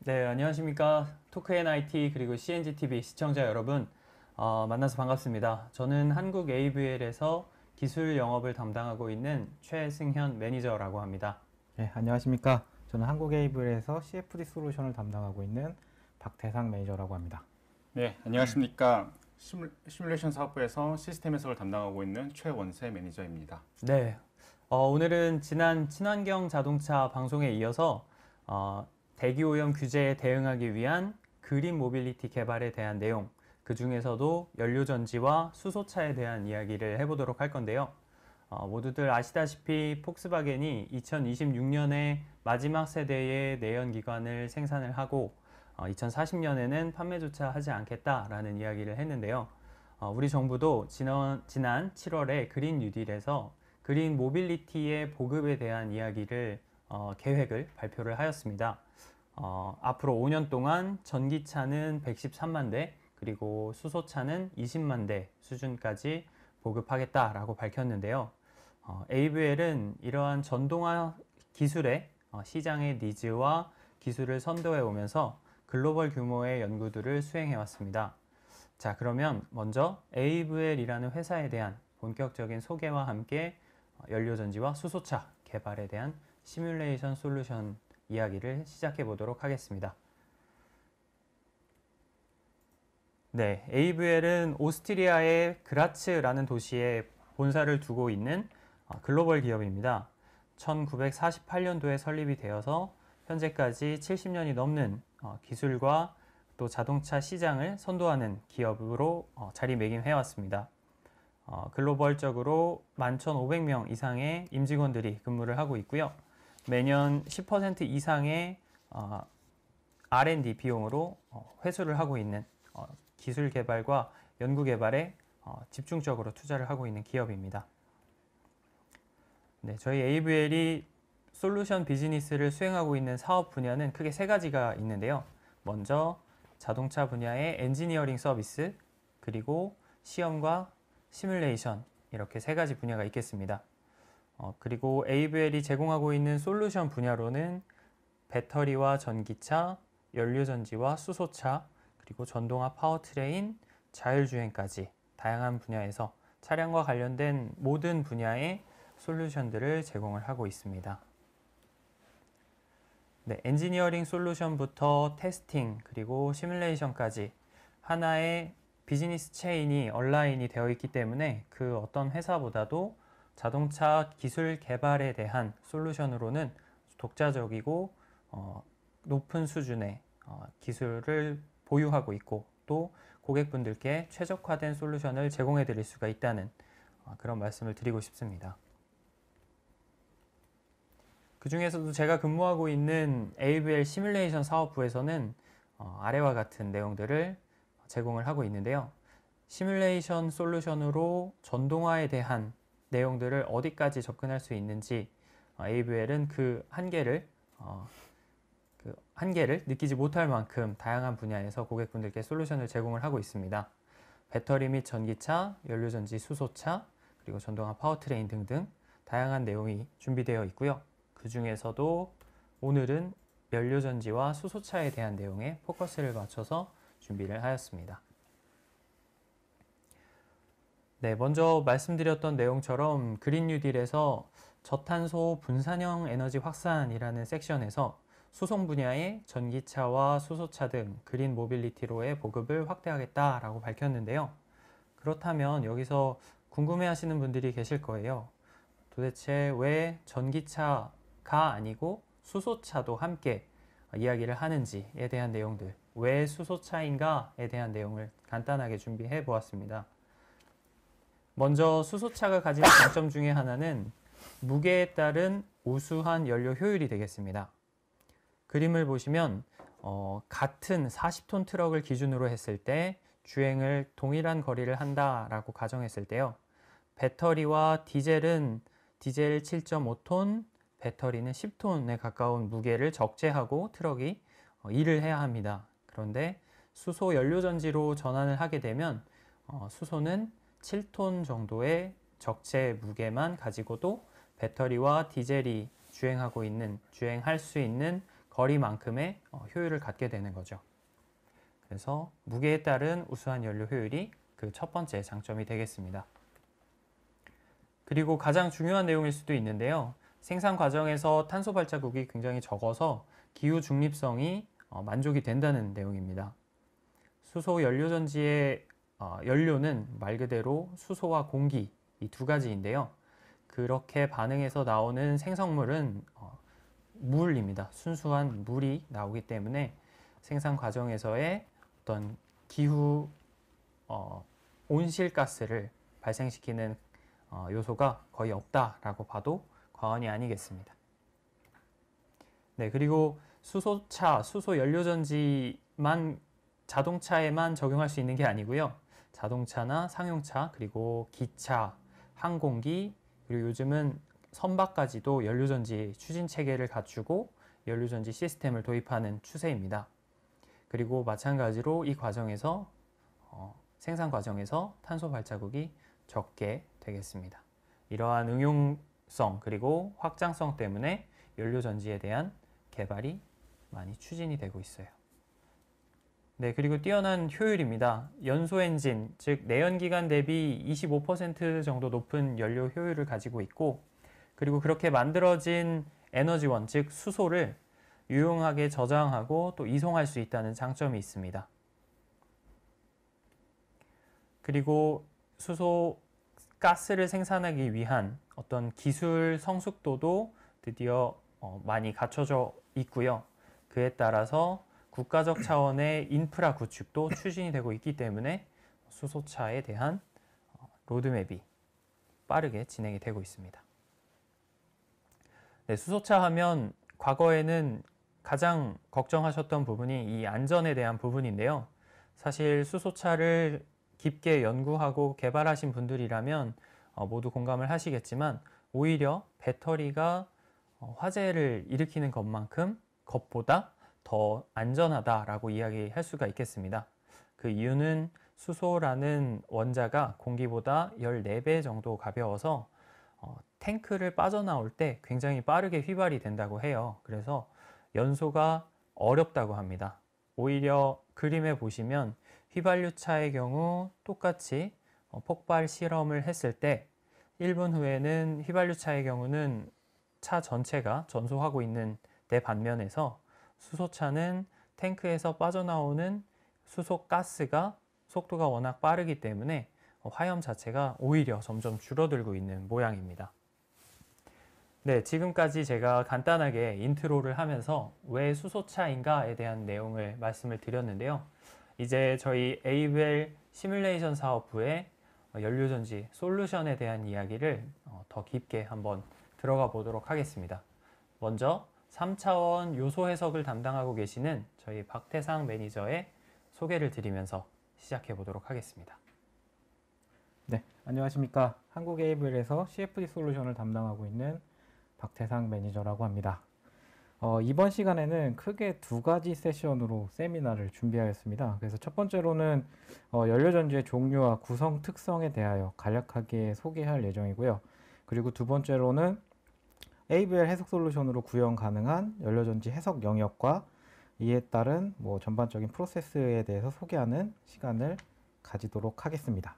네, 안녕하십니까. 토크NIT 그리고 CNGTV 시청자 여러분, 만나서 반갑습니다. 저는 한국 AVL에서 기술 영업을 담당하고 있는 최승현 매니저라고 합니다. 네, 안녕하십니까. 저는 한국 에이블에서 CFD 솔루션을 담당하고 있는 박태상 매니저라고 합니다. 네, 안녕하십니까. 시뮬레이션 사업부에서 시스템 해석을 담당하고 있는 최원세 매니저입니다. 네, 오늘은 지난 친환경 자동차 방송에 이어서 대기오염 규제에 대응하기 위한 그린 모빌리티 개발에 대한 내용, 그 중에서도 연료전지와 수소차에 대한 이야기를 해보도록 할 건데요. 모두들 아시다시피 폭스바겐이 2026년에 마지막 세대의 내연기관을 생산을 하고 2040년에는 판매조차 하지 않겠다라는 이야기를 했는데요. 우리 정부도 지난 7월에 그린 뉴딜에서 그린 모빌리티의 보급에 대한 이야기를 계획을 발표를 하였습니다. 앞으로 5년 동안 전기차는 113만 대, 그리고 수소차는 20만 대 수준까지 보급하겠다라고 밝혔는데요. AVL은 이러한 전동화 기술의 시장의 니즈와 기술을 선도해 오면서 글로벌 규모의 연구들을 수행해 왔습니다. 자, 그러면 먼저 AVL이라는 회사에 대한 본격적인 소개와 함께 연료전지와 수소차 개발에 대한 시뮬레이션 솔루션 이야기를 시작해 보도록 하겠습니다. 네, AVL은 오스트리아의 그라츠라는 도시에 본사를 두고 있는 글로벌 기업입니다. 1948년도에 설립이 되어서 현재까지 70년이 넘는 기술과 또 자동차 시장을 선도하는 기업으로 자리매김해 왔습니다. 글로벌적으로 11,500명 이상의 임직원들이 근무를 하고 있고요. 매년 10% 이상의 R&D 비용으로 회수를 하고 있는 기술 개발과 연구 개발에 집중적으로 투자를 하고 있는 기업입니다. 네, 저희 AVL이 솔루션 비즈니스를 수행하고 있는 사업 분야는 크게 세 가지가 있는데요. 먼저 자동차 분야의 엔지니어링 서비스, 그리고 시험과 시뮬레이션, 이렇게 세 가지 분야가 있겠습니다. 그리고 AVL이 제공하고 있는 솔루션 분야로는 배터리와 전기차, 연료전지와 수소차, 그리고 전동화 파워트레인, 자율주행까지 다양한 분야에서 차량과 관련된 모든 분야의 솔루션들을 제공을 하고 있습니다. 네, 엔지니어링 솔루션부터 테스팅, 그리고 시뮬레이션까지 하나의 비즈니스 체인이 온라인이 되어 있기 때문에 그 어떤 회사보다도 자동차 기술 개발에 대한 솔루션으로는 독자적이고 높은 수준의 기술을 보유하고 있고, 또 고객분들께 최적화된 솔루션을 제공해 드릴 수가 있다는 그런 말씀을 드리고 싶습니다. 그 중에서도 제가 근무하고 있는 AVL 시뮬레이션 사업부에서는 아래와 같은 내용들을 제공을 하고 있는데요. 시뮬레이션 솔루션으로 전동화에 대한 내용들을 어디까지 접근할 수 있는지 AVL은 그 한계를 느끼지 못할 만큼 다양한 분야에서 고객분들께 솔루션을 제공을 하고 있습니다. 배터리 및 전기차, 연료전지, 수소차, 그리고 전동화 파워트레인 등등 다양한 내용이 준비되어 있고요. 그 중에서도 오늘은 연료전지와 수소차에 대한 내용에 포커스를 맞춰서 준비를 하였습니다. 네, 먼저 말씀드렸던 내용처럼 그린 뉴딜에서 저탄소 분산형 에너지 확산이라는 섹션에서 수송 분야의 전기차와 수소차 등 그린 모빌리티로의 보급을 확대하겠다라고 밝혔는데요. 그렇다면 여기서 궁금해하시는 분들이 계실 거예요. 도대체 왜 전기차가 아니고 수소차도 함께 이야기를 하는지에 대한 내용들, 왜 수소차인가에 대한 내용을 간단하게 준비해 보았습니다. 먼저 수소차가 가지는 장점 중에 하나는 무게에 따른 우수한 연료 효율이 되겠습니다. 그림을 보시면 같은 40톤 트럭을 기준으로 했을 때 주행을 동일한 거리를 한다라고 가정했을 때요. 배터리와 디젤 7.5톤, 배터리는 10톤에 가까운 무게를 적재하고 트럭이 일을 해야 합니다. 그런데 수소 연료전지로 전환을 하게 되면 수소는 7톤 정도의 적재 무게만 가지고도 배터리와 디젤이 주행할 수 있는 거리만큼의 효율을 갖게 되는 거죠. 그래서 무게에 따른 우수한 연료 효율이 그 첫 번째 장점이 되겠습니다. 그리고 가장 중요한 내용일 수도 있는데요. 생산 과정에서 탄소 발자국이 굉장히 적어서 기후 중립성이 만족이 된다는 내용입니다. 수소 연료전지의 연료는 말 그대로 수소와 공기 이 두 가지인데요. 그렇게 반응해서 나오는 생성물은 물입니다. 순수한 물이 나오기 때문에 생산 과정에서의 어떤 기후 온실가스를 발생시키는 요소가 거의 없다라고 봐도 과언이 아니겠습니다. 네, 그리고 수소차, 수소 연료전지만 자동차에만 적용할 수 있는 게 아니고요. 자동차나 상용차, 그리고 기차, 항공기, 그리고 요즘은 선박까지도 연료전지 추진 체계를 갖추고 연료전지 시스템을 도입하는 추세입니다. 그리고 마찬가지로 이 과정에서 생산 과정에서 탄소 발자국이 적게 되겠습니다. 이러한 응용성 그리고 확장성 때문에 연료전지에 대한 개발이 많이 추진이 되고 있어요. 네, 그리고 뛰어난 효율입니다. 연소 엔진, 즉 내연기관 대비 25% 정도 높은 연료 효율을 가지고 있고, 그리고 그렇게 만들어진 에너지원, 즉 수소를 유용하게 저장하고 또 이송할 수 있다는 장점이 있습니다. 그리고 수소 가스를 생산하기 위한 어떤 기술 성숙도도 드디어 많이 갖춰져 있고요. 그에 따라서 국가적 차원의 인프라 구축도 추진이 되고 있기 때문에 수소차에 대한 로드맵이 빠르게 진행이 되고 있습니다. 네, 수소차 하면 과거에는 가장 걱정하셨던 부분이 이 안전에 대한 부분인데요. 사실 수소차를 깊게 연구하고 개발하신 분들이라면 모두 공감을 하시겠지만 오히려 배터리가 화재를 일으키는 것보다 더 안전하다라고 이야기할 수가 있겠습니다. 그 이유는 수소라는 원자가 공기보다 14배 정도 가벼워서 탱크를 빠져나올 때 굉장히 빠르게 휘발이 된다고 해요. 그래서 연소가 어렵다고 합니다. 오히려 그림에 보시면 휘발유차의 경우 똑같이 폭발 실험을 했을 때 1분 후에는 휘발유차의 경우는 차 전체가 전소하고 있는 데 반면에서 수소차는 탱크에서 빠져나오는 수소가스가 속도가 워낙 빠르기 때문에 화염 자체가 오히려 점점 줄어들고 있는 모양입니다. 네, 지금까지 제가 간단하게 인트로를 하면서 왜 수소차인가에 대한 내용을 말씀을 드렸는데요. 이제 저희 에이벨 시뮬레이션 사업부의 연료전지 솔루션에 대한 이야기를 더 깊게 한번 들어가 보도록 하겠습니다. 먼저 3차원 요소 해석을 담당하고 계시는 저희 박태상 매니저의 소개를 드리면서 시작해 보도록 하겠습니다. 네, 안녕하십니까. 한국 에이블에서 CFD 솔루션을 담당하고 있는 박태상 매니저라고 합니다. 이번 시간에는 크게 두 가지 세션으로 세미나를 준비하였습니다. 그래서 첫 번째로는 연료전지의 종류와 구성 특성에 대하여 간략하게 소개할 예정이고요. 그리고 두 번째로는 AVL 해석 솔루션으로 구현 가능한 연료전지 해석 영역과 이에 따른 전반적인 프로세스에 대해서 소개하는 시간을 가지도록 하겠습니다.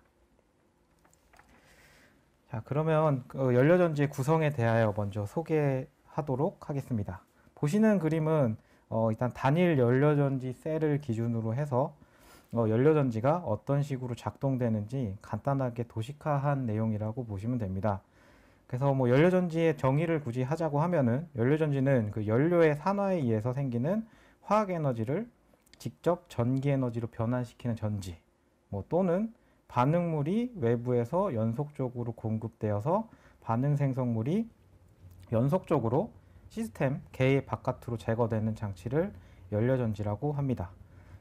자, 그러면 연료전지의 구성에 대하여 먼저 소개하도록 하겠습니다. 보시는 그림은 일단 단일 연료전지 셀을 기준으로 해서 연료전지가 어떤 식으로 작동되는지 간단하게 도식화한 내용이라고 보시면 됩니다. 그래서 연료전지의 정의를 굳이 하자고 하면은 연료전지는 그 연료의 산화에 의해서 생기는 화학에너지를 직접 전기에너지로 변환시키는 전지, 또는 반응물이 외부에서 연속적으로 공급되어서 반응 생성물이 연속적으로 시스템 개 바깥으로 제거되는 장치를 연료전지라고 합니다.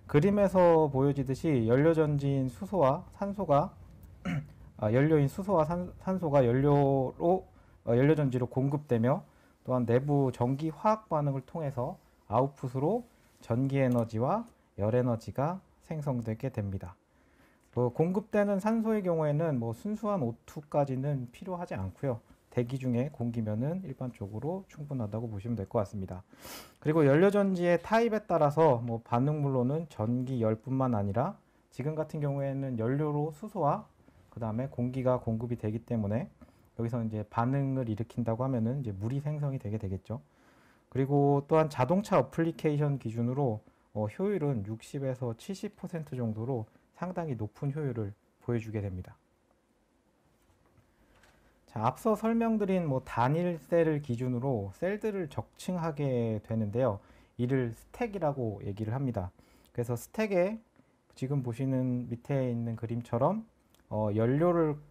그림에서 보여지듯이 연료전지인 수소와 산소가 연료인 수소와 산소가 연료전지로 공급되며 또한 내부 전기 화학 반응을 통해서 아웃풋으로 전기에너지와 열에너지가 생성되게 됩니다. 공급되는 산소의 경우에는 순수한 O2까지는 필요하지 않고요. 대기 중에 공기면은 일반적으로 충분하다고 보시면 될 것 같습니다. 그리고 연료전지의 타입에 따라서 뭐 반응물로는 전기, 열뿐만 아니라 지금 같은 경우에는 연료로 수소와 그 다음에 공기가 공급이 되기 때문에 여기서 이제 반응을 일으킨다고 하면은 이제 물이 생성이 되게 되겠죠. 그리고 또한 자동차 어플리케이션 기준으로 효율은 60에서 70% 정도로 상당히 높은 효율을 보여주게 됩니다. 자, 앞서 설명드린 뭐 단일 셀을 기준으로 셀들을 적층하게 되는데요. 이를 스택이라고 얘기를 합니다. 그래서 스택에 지금 보시는 밑에 있는 그림처럼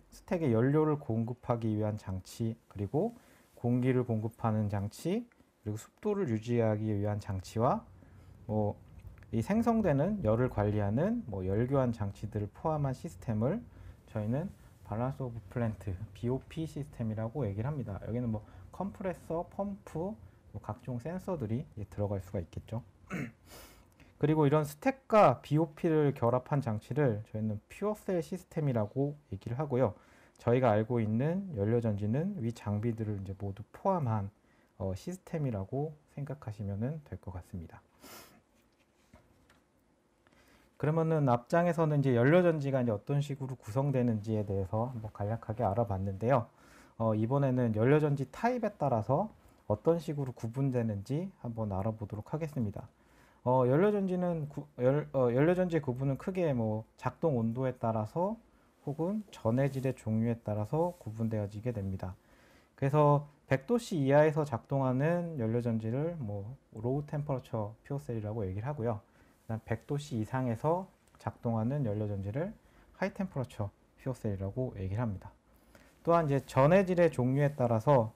스택에 연료를 공급하기 위한 장치, 그리고 공기를 공급하는 장치, 그리고 습도를 유지하기 위한 장치와 이 생성되는 열을 관리하는 열교환 장치들을 포함한 시스템을 저희는 밸런스 오브 플랜트 BOP 시스템이라고 얘기를 합니다. 여기는 컴프레서, 펌프, 각종 센서들이 들어갈 수가 있겠죠. 그리고 이런 스택과 BOP를 결합한 장치를 저희는 퓨어셀 시스템이라고 얘기를 하고요. 저희가 알고 있는 연료전지는 위 장비들을 이제 모두 포함한 시스템이라고 생각하시면 될 것 같습니다. 그러면은 앞장에서는 이제 연료전지가 이제 어떤 식으로 구성되는지에 대해서 한번 간략하게 알아봤는데요. 이번에는 연료전지 타입에 따라서 어떤 식으로 구분되는지 한번 알아보도록 하겠습니다. 연료전지 구분은 크게 작동 온도에 따라서 혹은 전해질의 종류에 따라서 구분되어지게 됩니다. 그래서 100도씨 이하에서 작동하는 연료전지를 로우 템퍼러처 퓨어셀이라고 얘기를 하고요. 100도씨 이상에서 작동하는 연료전지를 하이 템퍼러처 퓨어셀이라고 얘기를 합니다. 또한 이제 전해질의 종류에 따라서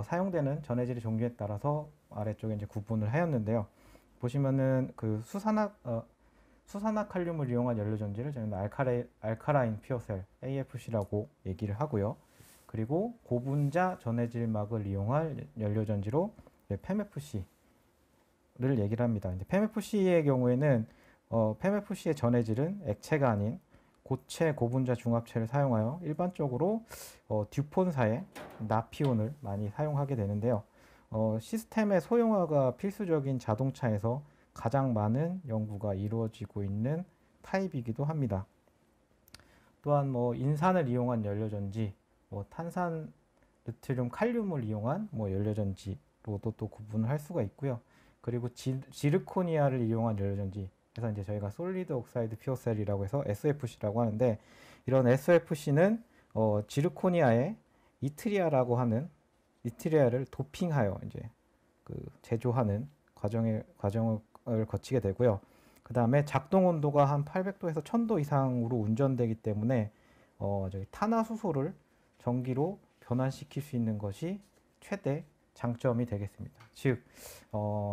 사용되는 전해질의 종류에 따라서 아래쪽에 이제 구분을 하였는데요. 보시면은 그 수산화칼륨을 이용한 연료전지를 저희는 알카라인 퓨어셀 AFC라고 얘기를 하고요. 그리고 고분자 전해질막을 이용할 연료전지로 PEMFC를 얘기를 합니다. 이제 PEMFC의 경우에는 PEMFC의 전해질은 액체가 아닌 고체 고분자 중합체를 사용하여 일반적으로 듀폰사의 나피온을 많이 사용하게 되는데요. 시스템의 소형화가 필수적인 자동차에서 가장 많은 연구가 이루어지고 있는 타입이기도 합니다. 또한 인산을 이용한 연료전지, 탄산, 르트륨, 칼륨을 이용한 연료전지로도 또 구분을 할 수가 있고요. 그리고 지르코니아를 이용한 연료전지, 그래서 이제 저희가 솔리드 옥사이드 퓨어셀이라고 해서 SOFC라고 하는데, 이런 SOFC는 지르코니아에 이트리아를 도핑하여 이제 제조하는 과정을 거치게 되고요. 그 다음에 작동 온도가 한 800도에서 1000도 이상으로 운전되기 때문에 탄화수소를 전기로 변환시킬 수 있는 것이 최대 장점이 되겠습니다. 즉,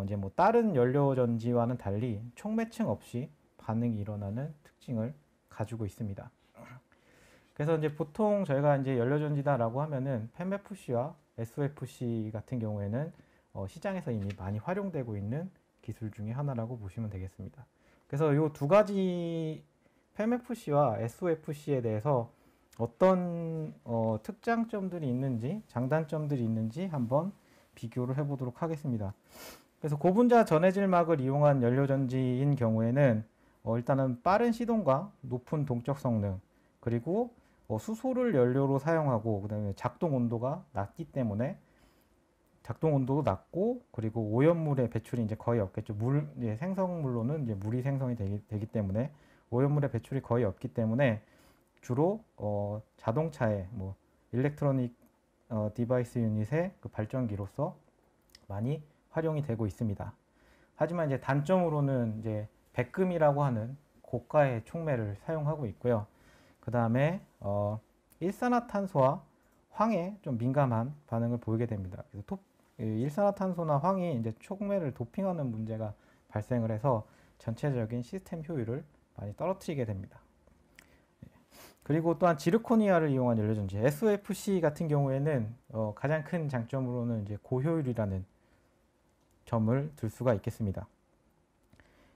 이제 다른 연료전지와는 달리 촉매층 없이 반응이 일어나는 특징을 가지고 있습니다. 그래서 이제 보통 저희가 이제 연료전지다라고 하면은 PEMFC와 SOFC 같은 경우에는 시장에서 이미 많이 활용되고 있는 기술 중에 하나라고 보시면 되겠습니다. 그래서 이 두 가지 PEMFC와 SOFC에 대해서 어떤 특장점들이 있는지, 장단점들이 있는지 한번 비교를 해보도록 하겠습니다. 그래서 고분자 전해질막을 이용한 연료전지인 경우에는 일단은 빠른 시동과 높은 동적 성능, 그리고 수소를 연료로 사용하고 그다음에 작동 온도가 낮기 때문에 작동 온도도 낮고, 그리고 오염물의 배출이 이제 거의 없겠죠. 생성물로는 이제 물이 생성이 되기 때문에 오염물의 배출이 거의 없기 때문에 주로 자동차의 일렉트로닉 디바이스 유닛의 그 발전기로서 많이 활용이 되고 있습니다. 하지만 이제 단점으로는 이제 백금이라고 하는 고가의 촉매를 사용하고 있고요. 그 다음에 일산화탄소와 황에 좀 민감한 반응을 보이게 됩니다. 그래서 일산화탄소나 황이 이제 촉매를 도핑하는 문제가 발생을 해서 전체적인 시스템 효율을 많이 떨어뜨리게 됩니다. 그리고 또한 지르코니아를 이용한 연료전지 SOFC 같은 경우에는 가장 큰 장점으로는 이제 고효율이라는 점을 들 수가 있겠습니다.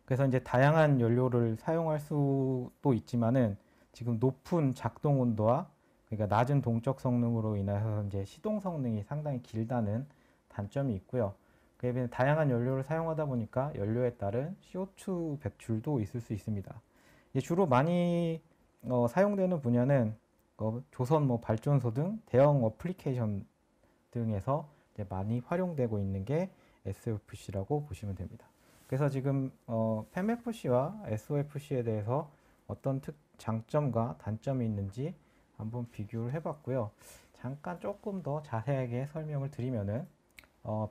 그래서 이제 다양한 연료를 사용할 수도 있지만은 지금 높은 작동 온도와 그러니까 낮은 동적 성능으로 인해서 이제 시동 성능이 상당히 길다는 단점이 있고요. 그에 비해 다양한 연료를 사용하다 보니까 연료에 따른 CO2 배출도 있을 수 있습니다. 주로 많이 사용되는 분야는 조선 발전소 등 대형 어플리케이션 등에서 이제 많이 활용되고 있는 게 SOFC라고 보시면 됩니다. 그래서 지금 PEMFC와 SOFC에 대해서 어떤 장점과 단점이 있는지 한번 비교를 해봤고요. 잠깐 조금 더 자세하게 설명을 드리면은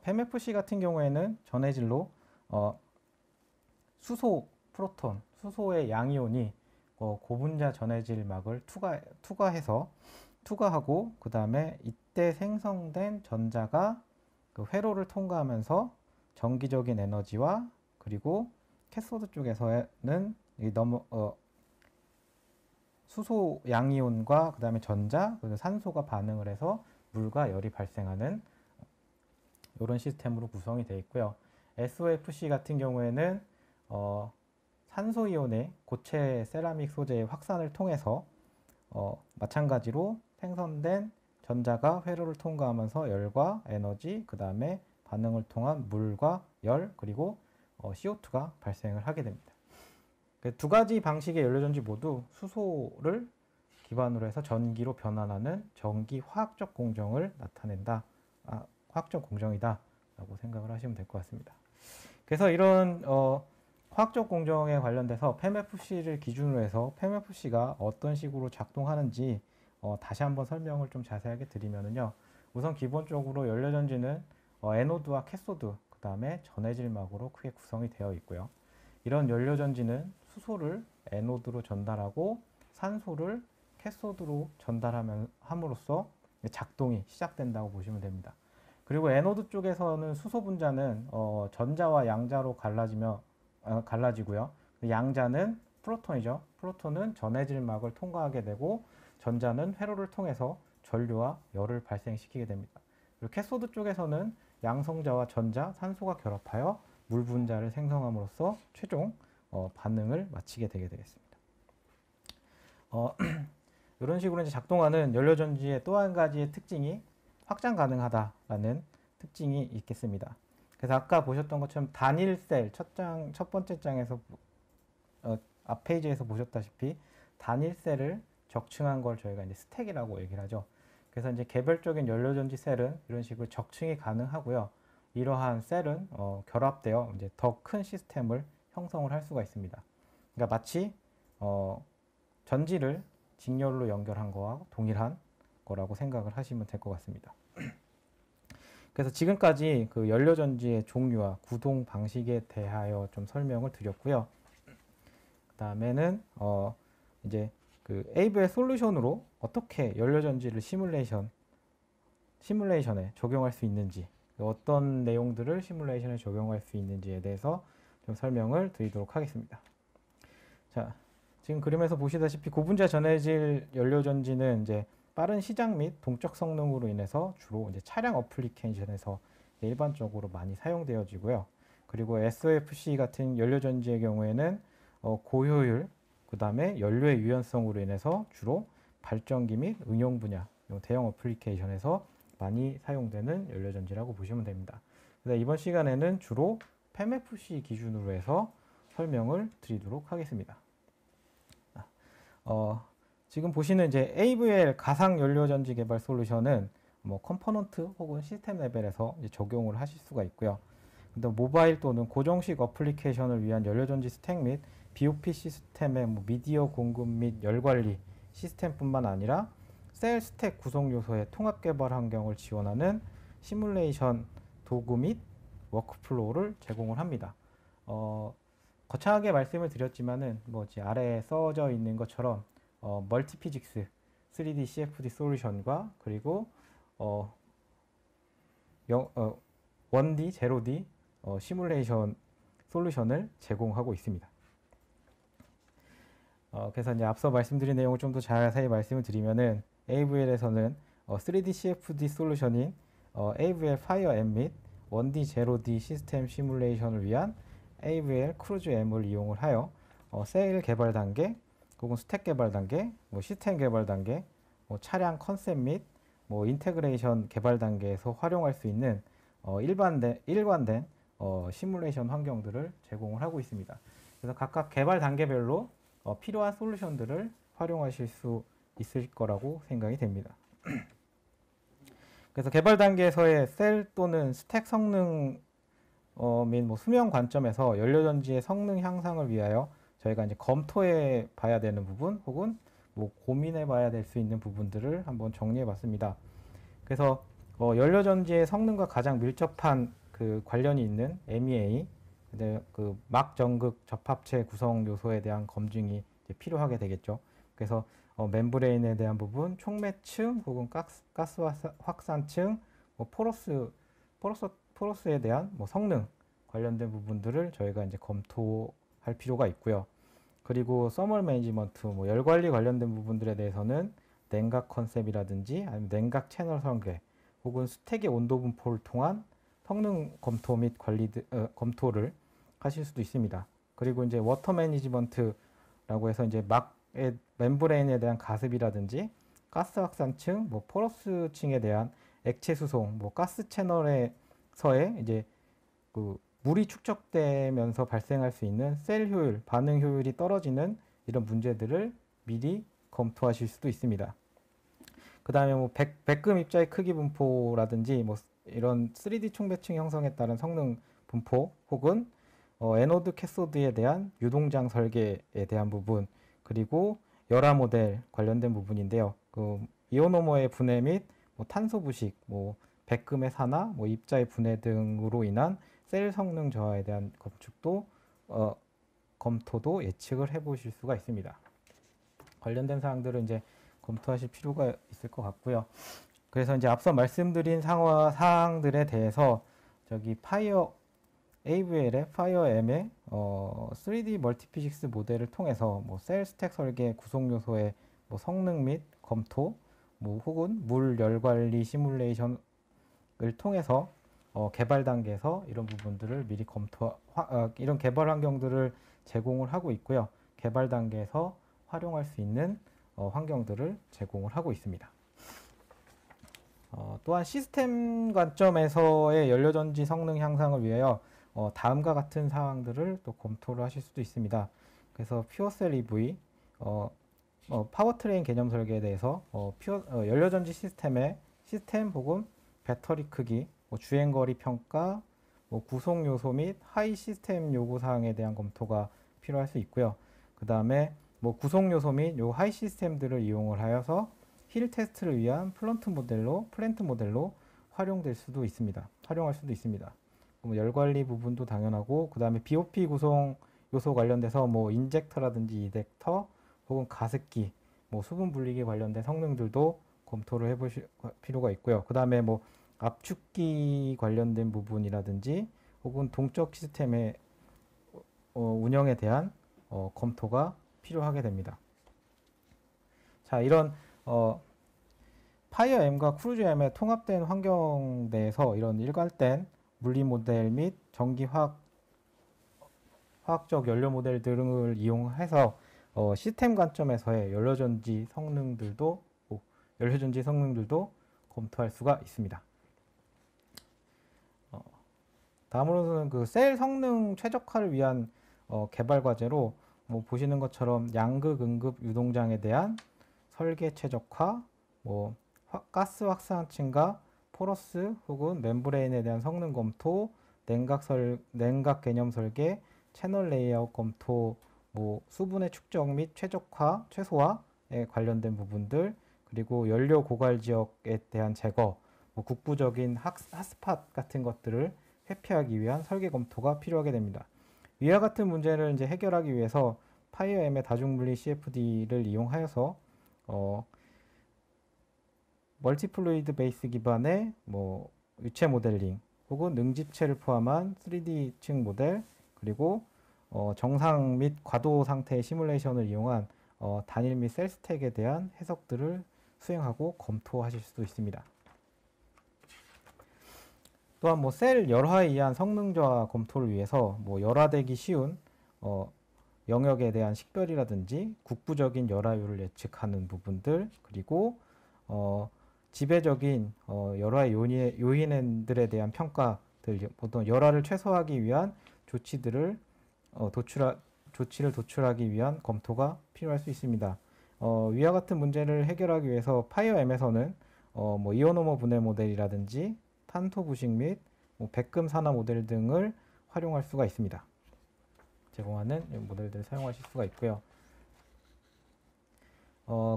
PEMFC 같은 경우에는 전해질로 수소 프로톤, 수소의 양이온이 고분자 전해질막을 투과하고 그 다음에 이때 생성된 전자가 그 회로를 통과하면서 전기적인 에너지와 그리고 캐소드 쪽에서는 수소 양이온과 그 다음에 전자, 그리고 산소가 반응을 해서 물과 열이 발생하는 이런 시스템으로 구성이 되어 있고요. SOFC 같은 경우에는 산소이온의 고체 세라믹 소재의 확산을 통해서 마찬가지로 생성된 전자가 회로를 통과하면서 열과 에너지, 그 다음에 반응을 통한 물과 열, 그리고 CO2가 발생을 하게 됩니다. 두 가지 방식의 연료전지 모두 수소를 기반으로 해서 전기로 변환하는 전기 화학적 공정을 나타낸다. 화학적 공정이다 라고 생각을 하시면 될 것 같습니다. 그래서 이런 화학적 공정에 관련돼서 PEMFC를 기준으로 해서 PEMFC가 어떤 식으로 작동하는지 다시 한번 설명을 좀 자세하게 드리면요. 우선 기본적으로 연료전지는 에노드와 캐소드, 그 다음에 전해질막으로 크게 구성이 되어 있고요. 이런 연료전지는 수소를 에노드로 전달하고 산소를 캐소드로 전달함으로써 작동이 시작된다고 보시면 됩니다. 그리고 에노드 쪽에서는 수소 분자는 전자와 양자로 갈라지고요. 양자는 프로톤이죠. 프로톤은 전해질막을 통과하게 되고 전자는 회로를 통해서 전류와 열을 발생시키게 됩니다. 그리고 캐소드 쪽에서는 양성자와 전자, 산소가 결합하여 물 분자를 생성함으로써 최종 반응을 마치게 되겠습니다. 이런 식으로 이제 작동하는 연료전지의 또 한 가지의 특징이 확장 가능하다라는 특징이 있겠습니다. 그래서 아까 보셨던 것처럼 단일 셀 첫 번째 장에서 앞 페이지에서 보셨다시피 단일 셀을 적층한 걸 저희가 이제 스택이라고 얘기를 하죠. 그래서 이제 개별적인 연료전지 셀은 이런 식으로 적층이 가능하고요. 이러한 셀은 결합되어 이제 더 큰 시스템을 형성을 할 수가 있습니다. 그러니까 마치 전지를 직렬로 연결한 거와 동일한 거라고 생각을 하시면 될 것 같습니다. 그래서 지금까지 그 연료전지의 종류와 구동 방식에 대하여 좀 설명을 드렸고요. 그 다음에는 이제 그 AVL 솔루션으로 어떻게 연료전지를 시뮬레이션에 적용할 수 있는지, 어떤 내용들을 시뮬레이션에 적용할 수 있는지에 대해서 좀 설명을 드리도록 하겠습니다. 자, 지금 그림에서 보시다시피 고분자 전해질 연료전지는 이제 빠른 시작 및 동적 성능으로 인해서 주로 이제 차량 어플리케이션에서 일반적으로 많이 사용되어지고요. 그리고 SOFC 같은 연료전지의 경우에는 고효율, 그 다음에 연료의 유연성으로 인해서 주로 발전기 및 응용 분야, 대형 어플리케이션에서 많이 사용되는 연료전지라고 보시면 됩니다. 그래서 이번 시간에는 주로 PEMFC 기준으로 해서 설명을 드리도록 하겠습니다. 지금 보시는 이제 AVL 가상 연료전지 개발 솔루션은 컴포넌트 혹은 시스템 레벨에서 이제 적용을 하실 수가 있고요. 근데 모바일 또는 고정식 어플리케이션을 위한 연료전지 스택 및 BOP 시스템의 미디어 공급 및 열 관리 시스템뿐만 아니라 셀 스택 구성 요소의 통합 개발 환경을 지원하는 시뮬레이션 도구 및 워크플로우를 제공을 합니다. 거창하게 말씀을 드렸지만은 아래에 써져 있는 것처럼 멀티피직스 3D CFD 솔루션과 그리고 1D, 0D 시뮬레이션 솔루션을 제공하고 있습니다. 그래서 이제 앞서 말씀드린 내용을 좀 더 자세히 말씀을 드리면은 AVL에서는 3D CFD 솔루션인 AVL FireM 및 1D, 0D 시스템 시뮬레이션을 위한 AVL 크루즈 M을 이용을 하여 셀 개발 단계, 혹은 스택 개발 단계, 시스템 개발 단계, 뭐 차량 컨셉 및 뭐 인테그레이션 개발 단계에서 활용할 수 있는 일관된 시뮬레이션 환경들을 제공을 하고 있습니다. 그래서 각각 개발 단계별로 필요한 솔루션들을 활용하실 수 있을 거라고 생각이 됩니다. 그래서 개발 단계에서의 셀 또는 스택 성능 및 뭐 수명 관점에서 연료전지의 성능 향상을 위하여 저희가 이제 검토해 봐야 되는 부분 혹은 뭐 고민해 봐야 될 수 있는 부분들을 한번 정리해 봤습니다. 그래서 연료전지의 성능과 가장 밀접한 그 관련이 있는 MEA, 그 막전극 접합체 구성 요소에 대한 검증이 이제 필요하게 되겠죠. 그래서 멤브레인에 대한 부분, 촉매층 혹은 가스 확산층, 뭐 포러스에 대한 뭐 성능 관련된 부분들을 저희가 이제 검토할 필요가 있고요. 그리고 서멀 매니지먼트, 뭐 열 관리 관련된 부분들에 대해서는 냉각 컨셉이라든지 아니면 냉각 채널 설계 혹은 스택의 온도 분포를 통한 성능 검토 및 검토를 하실 수도 있습니다. 그리고 이제 워터 매니지먼트라고 해서 이제 막의 멤브레인에 대한 가습이라든지 가스 확산층, 뭐 포러스층에 대한 액체 수송, 뭐 가스 채널에서의 이제 그 물이 축적되면서 발생할 수 있는 셀 효율, 반응 효율이 떨어지는 이런 문제들을 미리 검토하실 수도 있습니다. 그 다음에 뭐 백금 입자의 크기 분포라든지 뭐 이런 3D 촉매층 형성에 따른 성능 분포 혹은 에노드 캐소드에 대한 유동장 설계에 대한 부분 그리고 열화 모델 관련된 부분인데요. 그 이오노머의 분해 및 뭐 탄소 부식, 뭐 백금의 산화, 뭐 입자의 분해 등으로 인한 셀 성능 저하에 대한 검토도 예측을 해보실 수가 있습니다. 관련된 사항들은 이제 검토하실 필요가 있을 것 같고요. 그래서 이제 앞서 말씀드린 사항들에 대해서 저기 AVL의 파이어M의 3D 멀티피직스 모델을 통해서 뭐 셀 스택 설계 구성 요소의 뭐 성능 및 검토, 뭐 혹은 물 열 관리 시뮬레이션을 통해서 개발 단계에서 이런 부분들을 미리 이런 개발 환경들을 제공을 하고 있고요. 개발 단계에서 활용할 수 있는 환경들을 제공을 하고 있습니다. 또한 시스템 관점에서의 연료전지 성능 향상을 위하여 다음과 같은 사항들을 또 검토를 하실 수도 있습니다. 그래서 퓨어셀 EV, 파워트레인 개념 설계에 대해서 연료전지 시스템 혹은 배터리 크기, 뭐 주행거리 평가, 뭐 구성 요소 및 하이 시스템 요구 사항에 대한 검토가 필요할 수 있고요. 그 다음에 뭐 구성 요소 및 요 하이 시스템들을 이용을 하여서 힐 테스트를 위한 플랜트 모델로 활용할 수도 있습니다. 뭐 열 관리 부분도 당연하고 그 다음에 BOP 구성 요소 관련돼서 뭐 인젝터라든지 이젝터 혹은 가습기, 뭐 수분 분리기 관련된 성능들도 검토를 해보실 필요가 있고요. 그 다음에 뭐 압축기 관련된 부분이라든지 혹은 동적 시스템의 운영에 대한 검토가 필요하게 됩니다. 자, 이런 파이어M과 크루즈M의 통합된 환경 내에서 이런 일관된 물리 모델 및 전기 화학적 연료 모델 등을 이용해서 시스템 관점에서의 연료전지 성능들도 검토할 수가 있습니다. 다음으로는 그 셀 성능 최적화를 위한 개발 과제로 뭐 보시는 것처럼 양극, 응급 유동장에 대한 설계 최적화, 뭐 가스 확산층과 포러스 혹은 멤브레인에 대한 성능 검토, 냉각 개념 설계, 채널 레이아웃 검토, 뭐 수분의 축적 및 최소화에 관련된 부분들, 그리고 연료 고갈 지역에 대한 제거, 뭐 국부적인 핫스팟 같은 것들을 회피하기 위한 설계 검토가 필요하게 됩니다. 위와 같은 문제를 이제 해결하기 위해서 파이어M의 다중물리 CFD를 이용하여서 멀티플루이드 베이스 기반의 뭐 유체 모델링 혹은 능집체를 포함한 3D층 모델 그리고 정상 및 과도 상태의 시뮬레이션을 이용한 단일 및 셀 스택에 대한 해석들을 수행하고 검토하실 수도 있습니다. 또한 뭐 셀 열화에 의한 성능 저하 검토를 위해서 뭐 열화되기 쉬운 영역에 대한 식별이라든지 국부적인 열화율을 예측하는 부분들 그리고 지배적인 열화의 요인들에 대한 평가들, 보통 열화를 최소화하기 위한 조치를 도출하기 위한 검토가 필요할 수 있습니다. 위와 같은 문제를 해결하기 위해서 파이어엠에서는 뭐 이오노모 분해 모델이라든지 탄토 부식 및 뭐 백금 산화 모델 등을 활용할 수가 있습니다. 제공하는 모델들을 사용하실 수가 있고요.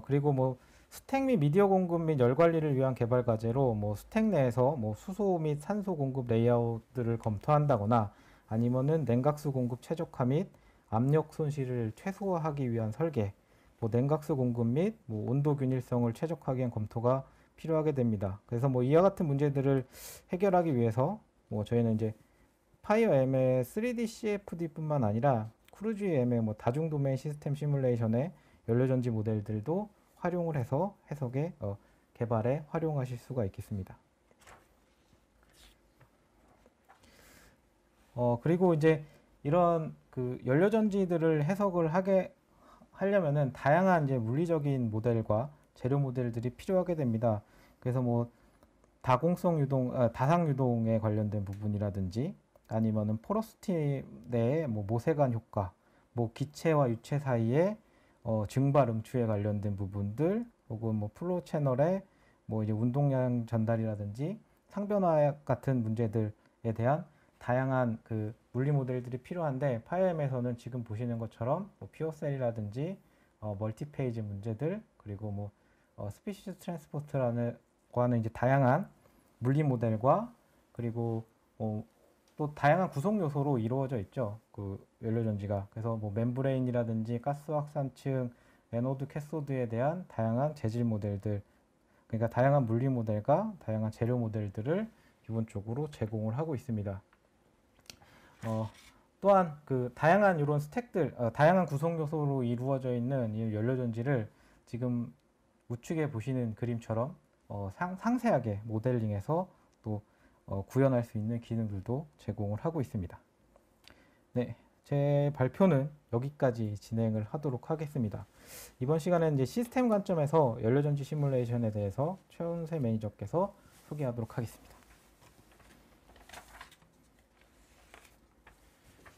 그리고 뭐 스택 및 미디어 공급 및 열 관리를 위한 개발 과제로 뭐 스택 내에서 뭐 수소 및 산소 공급 레이아웃들을 검토한다거나 아니면은 냉각수 공급 최적화 및 압력 손실을 최소화하기 위한 설계, 뭐 냉각수 공급 및 뭐 온도 균일성을 최적화하기 위한 검토가 필요하게 됩니다. 그래서 뭐 이와 같은 문제들을 해결하기 위해서 뭐 저희는 이제 파이어M의 3D CFD뿐만 아니라 크루즈M의 뭐 다중 도메인 시스템 시뮬레이션의 연료전지 모델들도 활용을 해서 해석에 개발에 활용하실 수가 있겠습니다. 그리고 이제 이런 그 연료전지들을 해석을 하려면은 다양한 이제 물리적인 모델과 재료 모델들이 필요하게 됩니다. 그래서 뭐 다상 유동에 관련된 부분이라든지 아니면은 포러시티 내의 뭐 모세관 효과, 뭐 기체와 유체 사이의 증발 응추에 관련된 부분들, 혹은 뭐 플로우 채널의 뭐 이제 운동량 전달이라든지 상변화 같은 문제들에 대한 다양한 그 물리 모델들이 필요한데, 파이엠에서는 지금 보시는 것처럼 뭐 퓨어셀이라든지 멀티페이지 문제들, 그리고 뭐 스피시스 트랜스포트라는 하는 이제 다양한 물리 모델과 그리고 또 다양한 구성 요소로 이루어져 있죠. 그 연료전지가. 그래서 뭐 멤브레인이라든지 가스 확산층, 에노드, 캐소드에 대한 다양한 재질 모델들, 그러니까 다양한 물리 모델과 다양한 재료 모델들을 기본적으로 제공을 하고 있습니다. 또한 그 다양한 이런 스택들, 다양한 구성 요소로 이루어져 있는 이 연료전지를 지금 우측에 보시는 그림처럼 상세하게 모델링해서 또 구현할 수 있는 기능들도 제공을 하고 있습니다. 네, 제 발표는 여기까지 진행을 하도록 하겠습니다. 이번 시간에는 이제 시스템 관점에서 연료전지 시뮬레이션에 대해서 최원세 매니저께서 소개하도록 하겠습니다.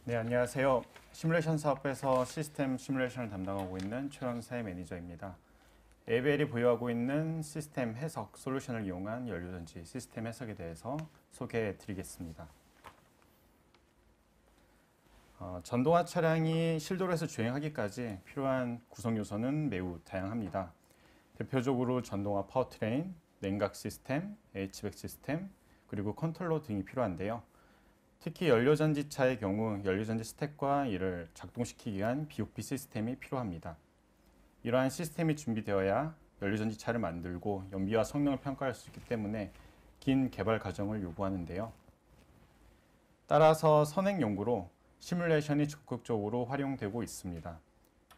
네, 안녕하세요. 시뮬레이션 사업부에서 시스템 시뮬레이션을 담당하고 있는 최원세 매니저입니다. ABL이 보유하고 있는 시스템 해석 솔루션을 이용한 연료전지 시스템 해석에 대해서 소개해 드리겠습니다. 전동화 차량이 실도로에서 주행하기까지 필요한 구성 요소는 매우 다양합니다. 대표적으로 전동화 파워트레인, 냉각 시스템, HVAC 시스템, 그리고 컨트롤러 등이 필요한데요. 특히 연료전지차의 경우 연료전지 스택과 이를 작동시키기 위한 BOP 시스템이 필요합니다. 이러한 시스템이 준비되어야 연료전지 차를 만들고 연비와 성능을 평가할 수 있기 때문에 긴 개발 과정을 요구하는데요. 따라서 선행 연구로 시뮬레이션이 적극적으로 활용되고 있습니다.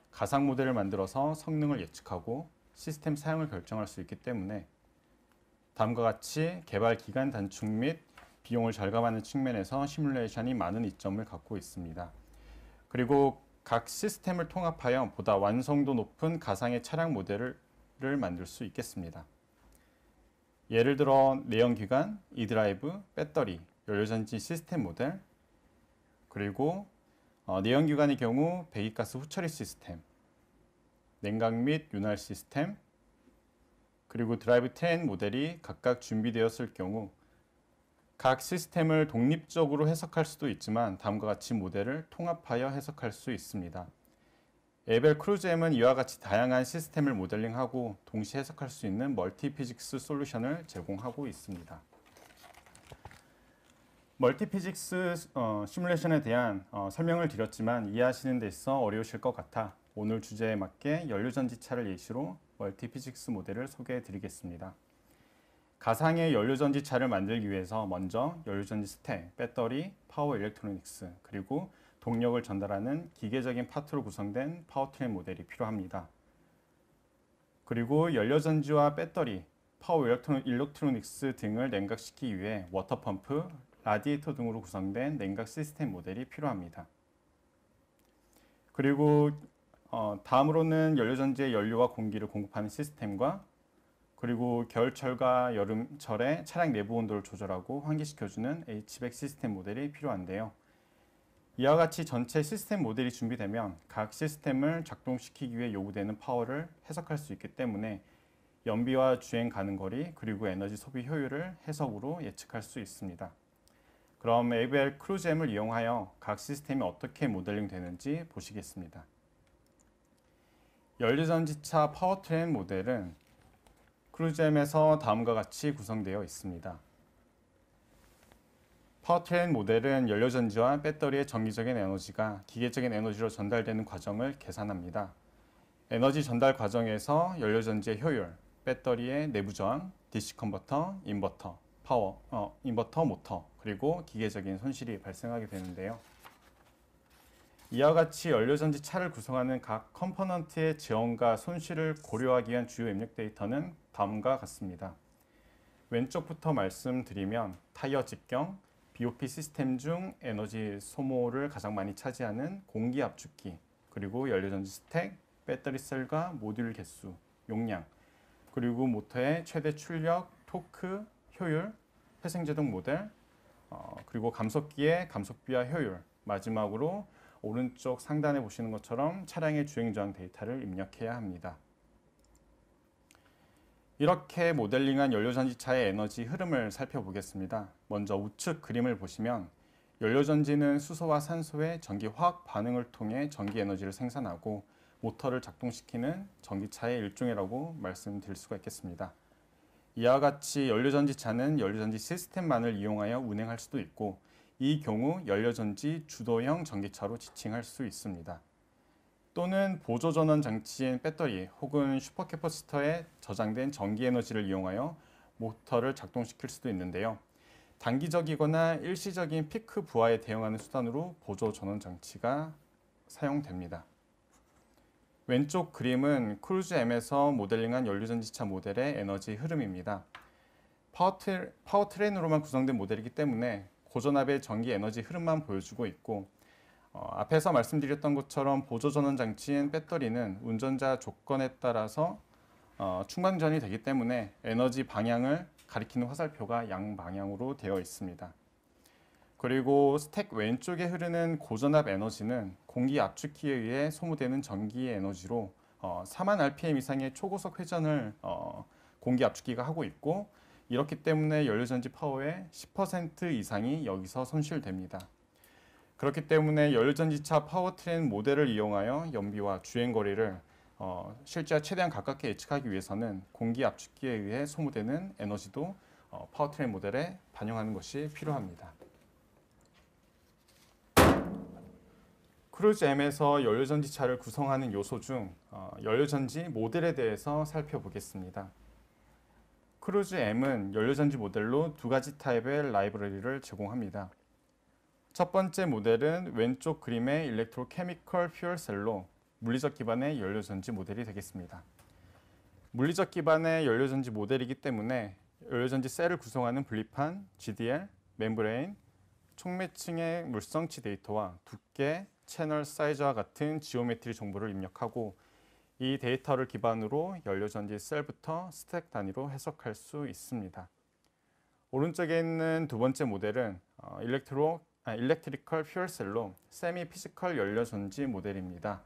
가상 모델을 만들어서 성능을 예측하고 시스템 사용을 결정할 수 있기 때문에 다음과 같이 개발 기간 단축 및 비용을 절감하는 측면에서 시뮬레이션이 많은 이점을 갖고 있습니다. 그리고 각 시스템을 통합하여 보다 완성도 높은 가상의 차량 모델을 만들 수 있겠습니다. 예를 들어 내연기관, e드라이브, 배터리, 연료전지 시스템 모델, 그리고 내연기관의 경우 배기가스 후처리 시스템, 냉각 및 윤활 시스템, 그리고 드라이브 트레인 모델이 각각 준비되었을 경우 각 시스템을 독립적으로 해석할 수도 있지만 다음과 같이 모델을 통합하여 해석할 수 있습니다. 에벨 크루즈M은 이와 같이 다양한 시스템을 모델링하고 동시에 해석할 수 있는 멀티피직스 솔루션을 제공하고 있습니다. 멀티피직스 시뮬레이션에 대한 설명을 드렸지만 이해하시는 데 있어 어려우실 것 같아 오늘 주제에 맞게 연료전지차를 예시로 멀티피직스 모델을 소개해 드리겠습니다. 가상의 연료전지차를 만들기 위해서 먼저 연료전지 스택, 배터리, 파워 일렉트로닉스, 그리고 동력을 전달하는 기계적인 파트로 구성된 파워트레인 모델이 필요합니다. 그리고 연료전지와 배터리, 파워 일렉트로닉스 등을 냉각시키기 위해 워터펌프, 라디에이터 등으로 구성된 냉각 시스템 모델이 필요합니다. 그리고 다음으로는 연료전지의 연료와 공기를 공급하는 시스템과 그리고 겨울철과 여름철에 차량 내부 온도를 조절하고 환기시켜주는 H백 시스템 모델이 필요한데요. 이와 같이 전체 시스템 모델이 준비되면 각 시스템을 작동시키기 위해 요구되는 파워를 해석할 수 있기 때문에 연비와 주행 가능 거리 그리고 에너지 소비 효율을 해석으로 예측할 수 있습니다. 그럼 AVL 크루즈M을 이용하여 각 시스템이 어떻게 모델링 되는지 보시겠습니다. 연료전지차 파워트레인 모델은 크루즈M에서 다음과 같이 구성되어 있습니다. 파워트레인 모델은 연료전지와 배터리의 정기적인 에너지가 기계적인 에너지로 전달되는 과정을 계산합니다. 에너지 전달 과정에서 연료전지의 효율, 배터리의 내부 저항, DC 컨버터, 인버터, 인버터 모터, 그리고 기계적인 손실이 발생하게 되는데요. 이와 같이 연료전지 차를 구성하는 각 컴포넌트의 지원과 손실을 고려하기 위한 주요 입력 데이터는 다음과 같습니다. 왼쪽부터 말씀드리면 타이어 직경, BOP 시스템 중 에너지 소모를 가장 많이 차지하는 공기 압축기, 그리고 연료전지 스택, 배터리 셀과 모듈 개수, 용량, 그리고 모터의 최대 출력, 토크, 효율, 회생제동 모델, 그리고 감속기의 감속비와 효율, 마지막으로 오른쪽 상단에 보시는 것처럼 차량의 주행저항 데이터를 입력해야 합니다. 이렇게 모델링한 연료전지차의 에너지 흐름을 살펴보겠습니다. 먼저 우측 그림을 보시면 연료전지는 수소와 산소의 전기화학 반응을 통해 전기 에너지를 생산하고 모터를 작동시키는 전기차의 일종이라고 말씀드릴 수가 있겠습니다. 이와 같이 연료전지차는 연료전지 시스템만을 이용하여 운행할 수도 있고 이 경우 연료전지 주도형 전기차로 지칭할 수 있습니다. 또는 보조전원 장치인 배터리 혹은 슈퍼캐퍼시터에 저장된 전기 에너지를 이용하여 모터를 작동시킬 수도 있는데요. 단기적이거나 일시적인 피크 부하에 대응하는 수단으로 보조전원 장치가 사용됩니다. 왼쪽 그림은 크루즈M에서 모델링한 연료전지차 모델의 에너지 흐름입니다. 파워트레인으로만 구성된 모델이기 때문에 고전압의 전기 에너지 흐름만 보여주고 있고 앞에서 말씀드렸던 것처럼 보조전원 장치인 배터리는 운전자 조건에 따라서 충방전이 되기 때문에 에너지 방향을 가리키는 화살표가 양방향으로 되어 있습니다. 그리고 스택 왼쪽에 흐르는 고전압 에너지는 공기 압축기에 의해 소모되는 전기 에너지로 4만 rpm 이상의 초고속 회전을 공기 압축기가 하고 있고 이렇기 때문에 연료전지 파워의 10% 이상이 여기서 손실됩니다. 그렇기 때문에 연료전지차 파워트레인 모델을 이용하여 연비와 주행거리를 실제와 최대한 가깝게 예측하기 위해서는 공기 압축기에 의해 소모되는 에너지도 파워트레인 모델에 반영하는 것이 필요합니다. 크루즈M에서 연료전지차를 구성하는 요소 중 연료전지 모델에 대해서 살펴보겠습니다. 크루즈M은 연료전지 모델로 두 가지 타입의 라이브러리를 제공합니다. 첫 번째 모델은 왼쪽 그림의 일렉트로케미컬 퓨얼셀로 물리적 기반의 연료전지 모델이 되겠습니다. 물리적 기반의 연료전지 모델이기 때문에 연료전지 셀을 구성하는 분리판, GDL, 멤브레인, 촉매층의 물성치 데이터와 두께, 채널 사이즈와 같은 지오메트리 정보를 입력하고 이 데이터를 기반으로 연료전지 셀부터 스택 단위로 해석할 수 있습니다. 오른쪽에 있는 두 번째 모델은 일렉트리컬 퓨얼셀로 세미 피지컬 연료전지 모델입니다.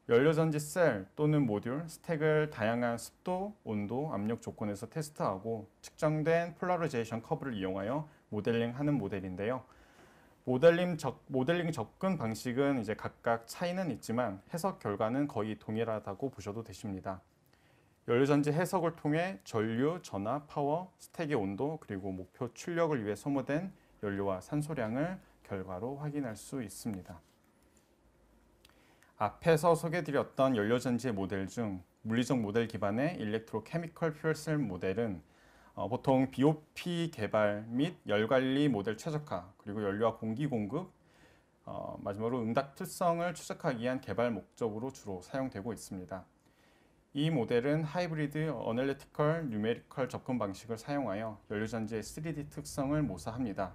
연료전지 셀 또는 모듈, 스택을 다양한 습도, 온도, 압력 조건에서 테스트하고 측정된 폴라리제이션 커브를 이용하여 모델링하는 모델인데요. 모델링 접근 방식은 이제 각각 차이는 있지만 해석 결과는 거의 동일하다고 보셔도 되십니다. 연료전지 해석을 통해 전류, 전압, 파워, 스택의 온도, 그리고 목표 출력을 위해 소모된 연료와 산소량을 결과로 확인할 수 있습니다. 앞에서 소개드렸던 연료전지의 모델 중 물리적 모델 기반의 일렉트로케미컬 퓨얼셀 모델은 보통 BOP 개발 및 열관리 모델 최적화, 그리고 연료와 공기 공급, 마지막으로 응답 특성을 추적하기 위한 개발 목적으로 주로 사용되고 있습니다. 이 모델은 하이브리드 어널리티컬 뉴메리컬 접근 방식을 사용하여 연료전지의 3D 특성을 모사합니다.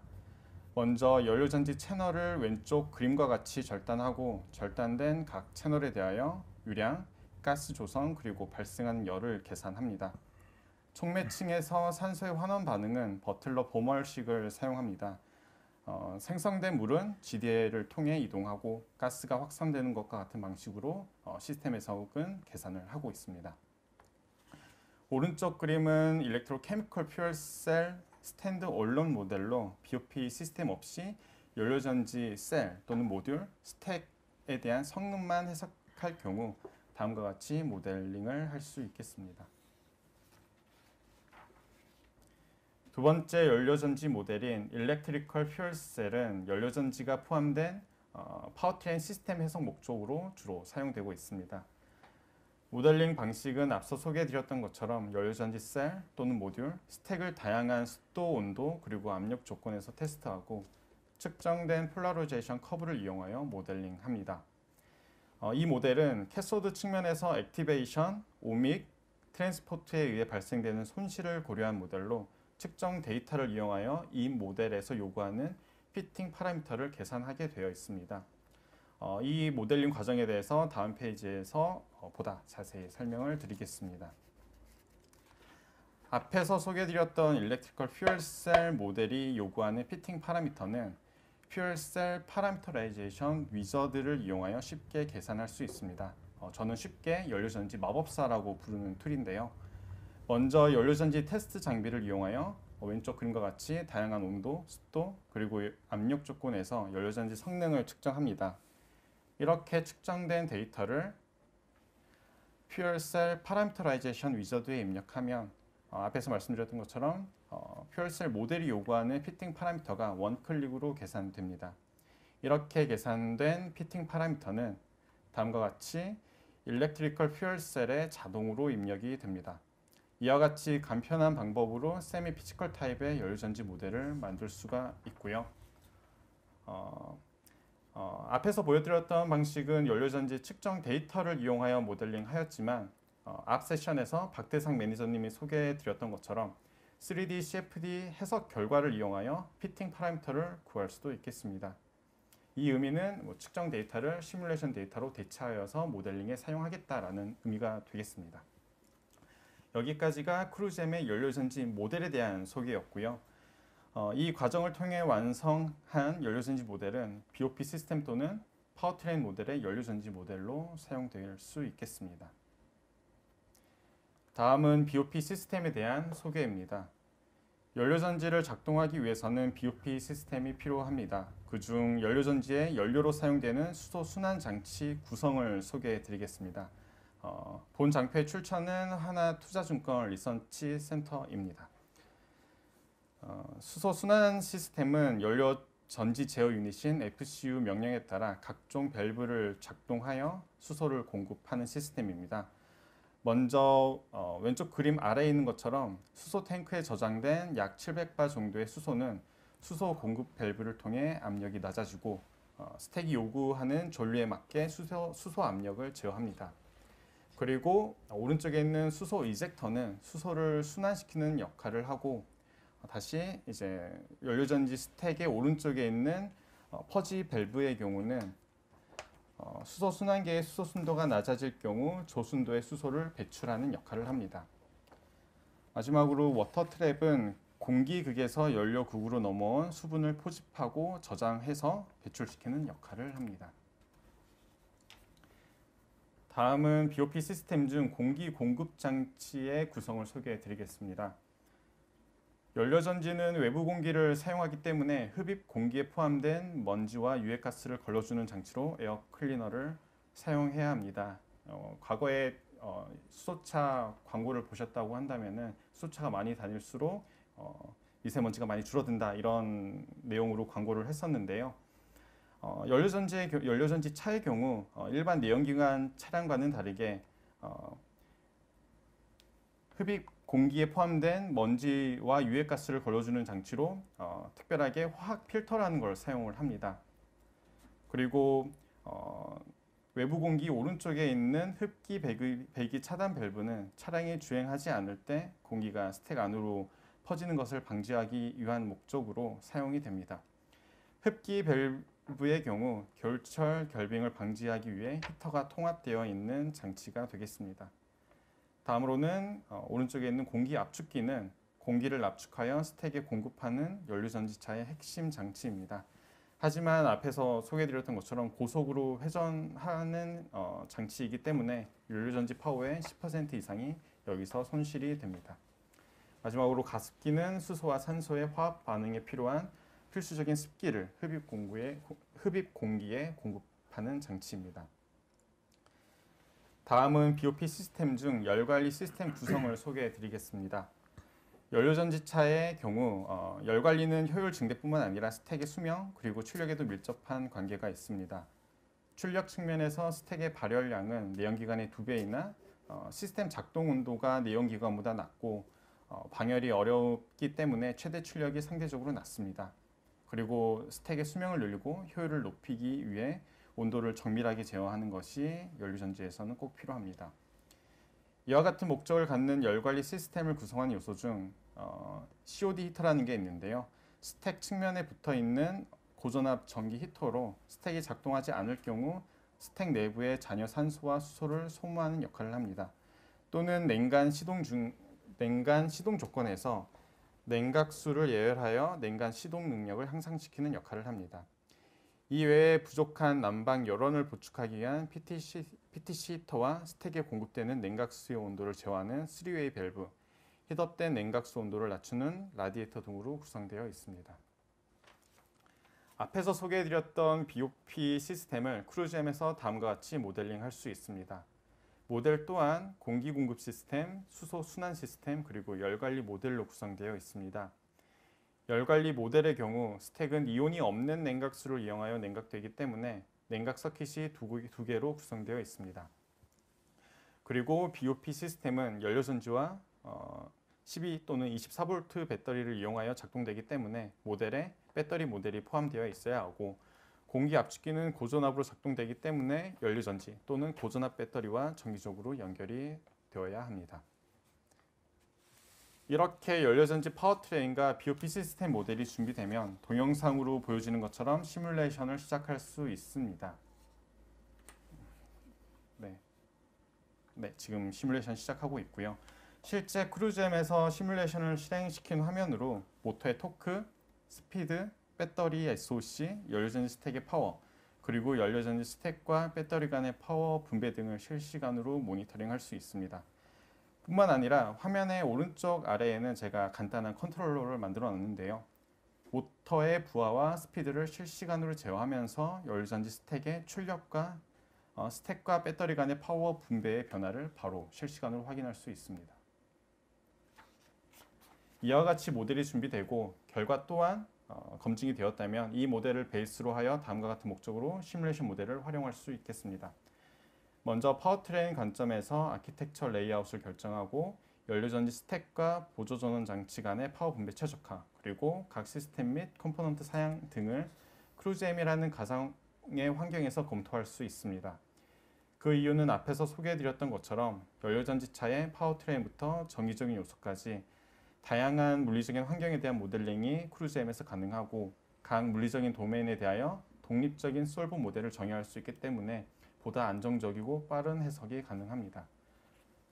먼저 연료전지 채널을 왼쪽 그림과 같이 절단하고 절단된 각 채널에 대하여 유량, 가스 조성, 그리고 발생하는 열을 계산합니다. 촉매층에서 산소의 환원 반응은 버틀러 보멀식을 사용합니다. 생성된 물은 GDL을 통해 이동하고 가스가 확산되는 것과 같은 방식으로 시스템 해석은 계산을 하고 있습니다. 오른쪽 그림은 일렉트로케미컬 퓨얼셀 스탠드 얼론 모델로 BOP 시스템 없이 연료전지 셀 또는 모듈, 스택에 대한 성능만 해석할 경우 다음과 같이 모델링을 할 수 있겠습니다. 두 번째 연료전지 모델인 일렉트리컬 퓨얼셀은 연료전지가 포함된 파워트레인 시스템 해석 목적으로 주로 사용되고 있습니다. 모델링 방식은 앞서 소개해드렸던 것처럼 연료전지 셀 또는 모듈, 스택을 다양한 습도, 온도, 그리고 압력 조건에서 테스트하고 측정된 폴라리제이션 커브를 이용하여 모델링합니다. 이 모델은 캐소드 측면에서 액티베이션, 오믹, 트랜스포트에 의해 발생되는 손실을 고려한 모델로 측정 데이터를 이용하여 이 모델에서 요구하는 피팅 파라미터를 계산하게 되어 있습니다. 이 모델링 과정에 대해서 다음 페이지에서 보다 자세히 설명을 드리겠습니다. 앞에서 소개해드렸던 일렉트리컬 퓨얼셀 모델이 요구하는 피팅 파라미터는 퓨얼셀 파라미터라이제이션 위저드를 이용하여 쉽게 계산할 수 있습니다. 저는 쉽게 연료전지 마법사라고 부르는 툴인데요. 먼저 연료전지 테스트 장비를 이용하여 왼쪽 그림과 같이 다양한 온도, 습도, 그리고 압력 조건에서 연료전지 성능을 측정합니다. 이렇게 측정된 데이터를 퓨얼셀 파라미터라이제이션 위저드에 입력하면 앞에서 말씀드렸던 것처럼 퓨얼셀 모델이 요구하는 피팅 파라미터가 원클릭으로 계산됩니다. 이렇게 계산된 피팅 파라미터는 다음과 같이 일렉트리컬 퓨얼셀에 자동으로 입력이 됩니다. 이와 같이 간편한 방법으로 세미 피지컬 타입의 연료전지 모델을 만들 수가 있고요. 앞에서 보여드렸던 방식은 연료전지 측정 데이터를 이용하여 모델링하였지만 앞 세션에서 박대상 매니저님이 소개해드렸던 것처럼 3D CFD 해석 결과를 이용하여 피팅 파라미터를 구할 수도 있겠습니다. 이 의미는 측정 데이터를 시뮬레이션 데이터로 대체하여서 모델링에 사용하겠다라는 의미가 되겠습니다. 여기까지가 크루젬의 연료전지 모델에 대한 소개였고요. 이 과정을 통해 완성한 연료전지 모델은 BOP 시스템 또는 파워트레인 모델의 연료전지 모델로 사용될 수 있겠습니다. 다음은 BOP 시스템에 대한 소개입니다. 연료전지를 작동하기 위해서는 BOP 시스템이 필요합니다. 그중 연료전지의 연료로 사용되는 수소 순환 장치 구성을 소개해 드리겠습니다. 본 장표의 출처는 하나투자증권 리서치 센터입니다. 수소 순환 시스템은 연료 전지 제어 유닛인 FCU 명령에 따라 각종 밸브를 작동하여 수소를 공급하는 시스템입니다. 먼저 왼쪽 그림 아래에 있는 것처럼 수소 탱크에 저장된 약 700바 정도의 수소는 수소 공급 밸브를 통해 압력이 낮아지고 스택이 요구하는 전류에 맞게 수소 압력을 제어합니다. 그리고 오른쪽에 있는 수소 이젝터는 수소를 순환시키는 역할을 하고 다시 이제 연료전지 스택의 오른쪽에 있는 퍼지 밸브의 경우는 수소 순환계의 수소 순도가 낮아질 경우 저순도의 수소를 배출하는 역할을 합니다. 마지막으로 워터 트랩은 공기극에서 연료극으로 넘어온 수분을 포집하고 저장해서 배출시키는 역할을 합니다. 다음은 BOP 시스템 중 공기 공급 장치의 구성을 소개해 드리겠습니다. 연료전지는 외부 공기를 사용하기 때문에 흡입 공기에 포함된 먼지와 유해가스를 걸러주는 장치로 에어 클리너를 사용해야 합니다. 과거에 수소차 광고를 보셨다고 한다면은 수소차가 많이 다닐수록 미세먼지가 많이 줄어든다 이런 내용으로 광고를 했었는데요. 연료전지 차의 경우 일반 내연기관 차량과는 다르게 흡입 공기에 포함된 먼지와 유해가스를 걸러주는 장치로 특별하게 화학 필터라는 걸 사용을 합니다. 그리고 외부 공기 오른쪽에 있는 흡기 배기 차단 밸브는 차량이 주행하지 않을 때 공기가 스택 안으로 퍼지는 것을 방지하기 위한 목적으로 사용이 됩니다. 흡기 밸브의 경우 겨울철 결빙을 방지하기 위해 히터가 통합되어 있는 장치가 되겠습니다. 다음으로는 오른쪽에 있는 공기 압축기는 공기를 압축하여 스택에 공급하는 연료전지차의 핵심 장치입니다. 하지만 앞에서 소개해드렸던 것처럼 고속으로 회전하는 장치이기 때문에 연료전지 파워의 10% 이상이 여기서 손실이 됩니다. 마지막으로 가습기는 수소와 산소의 화학 반응에 필요한 필수적인 습기를 흡입 공기에 공급하는 장치입니다. 다음은 BOP 시스템 중 열관리 시스템 구성을 소개해 드리겠습니다. 연료전지차의 경우 열관리는 효율 증대뿐만 아니라 스택의 수명 그리고 출력에도 밀접한 관계가 있습니다. 출력 측면에서 스택의 발열량은 내연기관의 2배이나 시스템 작동 온도가 내연기관보다 낮고 방열이 어렵기 때문에 최대 출력이 상대적으로 낮습니다. 그리고 스택의 수명을 늘리고 효율을 높이기 위해 온도를 정밀하게 제어하는 것이 연료전지에서는 꼭 필요합니다. 이와 같은 목적을 갖는 열관리 시스템을 구성하는 요소 중 COD 히터라는 게 있는데요. 스택 측면에 붙어 있는 고전압 전기 히터로 스택이 작동하지 않을 경우 스택 내부의 잔여 산소와 수소를 소모하는 역할을 합니다. 또는 냉간 시동 조건에서 냉각수를 예열하여 냉간 시동 능력을 향상시키는 역할을 합니다. 이외에 부족한 난방 열원을 보충하기 위한 PTC 히터와 스택에 공급되는 냉각수의 온도를 제어하는 3웨이 밸브, 힛업된 냉각수 온도를 낮추는 라디에이터 등으로 구성되어 있습니다. 앞에서 소개해드렸던 BOP 시스템을 크루즈엠에서 다음과 같이 모델링할 수 있습니다. 모델 또한 공기 공급 시스템, 수소 순환 시스템, 그리고 열관리 모델로 구성되어 있습니다. 열관리 모델의 경우 스택은 이온이 없는 냉각수를 이용하여 냉각되기 때문에 냉각 서킷이 두 개로 구성되어 있습니다. 그리고 BOP 시스템은 연료전지와 12 또는 24V 배터리를 이용하여 작동되기 때문에 모델에 배터리 모델이 포함되어 있어야 하고, 공기 압축기는 고전압으로 작동되기 때문에 연료전지 또는 고전압 배터리와 정기적으로 연결이 되어야 합니다. 이렇게 연료전지 파워트레인과 BOP 시스템 모델이 준비되면 동영상으로 보여지는 것처럼 시뮬레이션을 시작할 수 있습니다. 네, 지금 시뮬레이션 시작하고 있고요. 실제 크루즈엠에서 시뮬레이션을 실행시킨 화면으로 모터의 토크, 스피드, 배터리 SOC, 연료전지 스택의 파워, 그리고 연료전지 스택과 배터리 간의 파워 분배 등을 실시간으로 모니터링할 수 있습니다. 뿐만 아니라 화면의 오른쪽 아래에는 제가 간단한 컨트롤러를 만들어 놨는데요. 모터의 부하와 스피드를 실시간으로 제어하면서 연료전지 스택의 출력과 스택과 배터리 간의 파워 분배의 변화를 바로 실시간으로 확인할 수 있습니다. 이와 같이 모델이 준비되고 결과 또한 검증이 되었다면 이 모델을 베이스로 하여 다음과 같은 목적으로 시뮬레이션 모델을 활용할 수 있겠습니다. 먼저 파워트레인 관점에서 아키텍처 레이아웃을 결정하고 연료전지 스택과 보조전원 장치 간의 파워 분배 최적화, 그리고 각 시스템 및 컴포넌트 사양 등을 크루즈엠이라는 가상의 환경에서 검토할 수 있습니다. 그 이유는 앞에서 소개해드렸던 것처럼 연료전지차의 파워트레인부터 정기적인 요소까지 다양한 물리적인 환경에 대한 모델링이 크루즈엠에서 가능하고, 각 물리적인 도메인에 대하여 독립적인 솔버 모델을 정의할 수 있기 때문에 보다 안정적이고 빠른 해석이 가능합니다.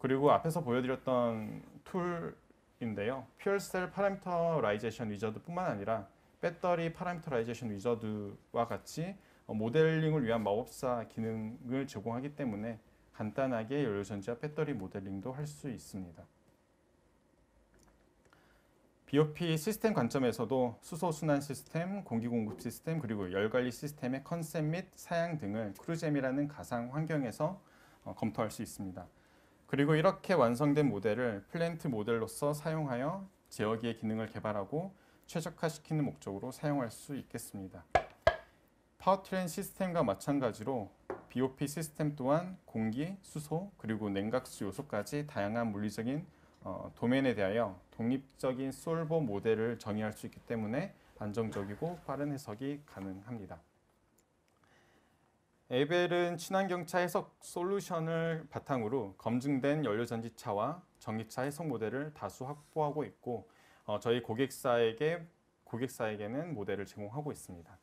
그리고 앞에서 보여드렸던 툴인데요. 퓨얼셀 파라미터라이제이션 위저드뿐만 아니라 배터리 파라미터라이제이션 위저드와 같이 모델링을 위한 마법사 기능을 제공하기 때문에 간단하게 연료전지와 배터리 모델링도 할 수 있습니다. BOP 시스템 관점에서도 수소 순환 시스템, 공기 공급 시스템, 그리고 열 관리 시스템의 컨셉 및 사양 등을 크루즈엠이라는 가상 환경에서 검토할 수 있습니다. 그리고 이렇게 완성된 모델을 플랜트 모델로서 사용하여 제어기의 기능을 개발하고 최적화시키는 목적으로 사용할 수 있겠습니다. 파워트레인 시스템과 마찬가지로 BOP 시스템 또한 공기, 수소, 그리고 냉각수 요소까지 다양한 물리적인 도메인에 대하여 독립적인 솔버 모델을 정의할 수 있기 때문에 안정적이고 빠른 해석이 가능합니다. 에벨은 친환경차 해석 솔루션을 바탕으로 검증된 연료전지차와 전기차 해석 모델을 다수 확보하고 있고, 저희 고객사에게는 모델을 제공하고 있습니다.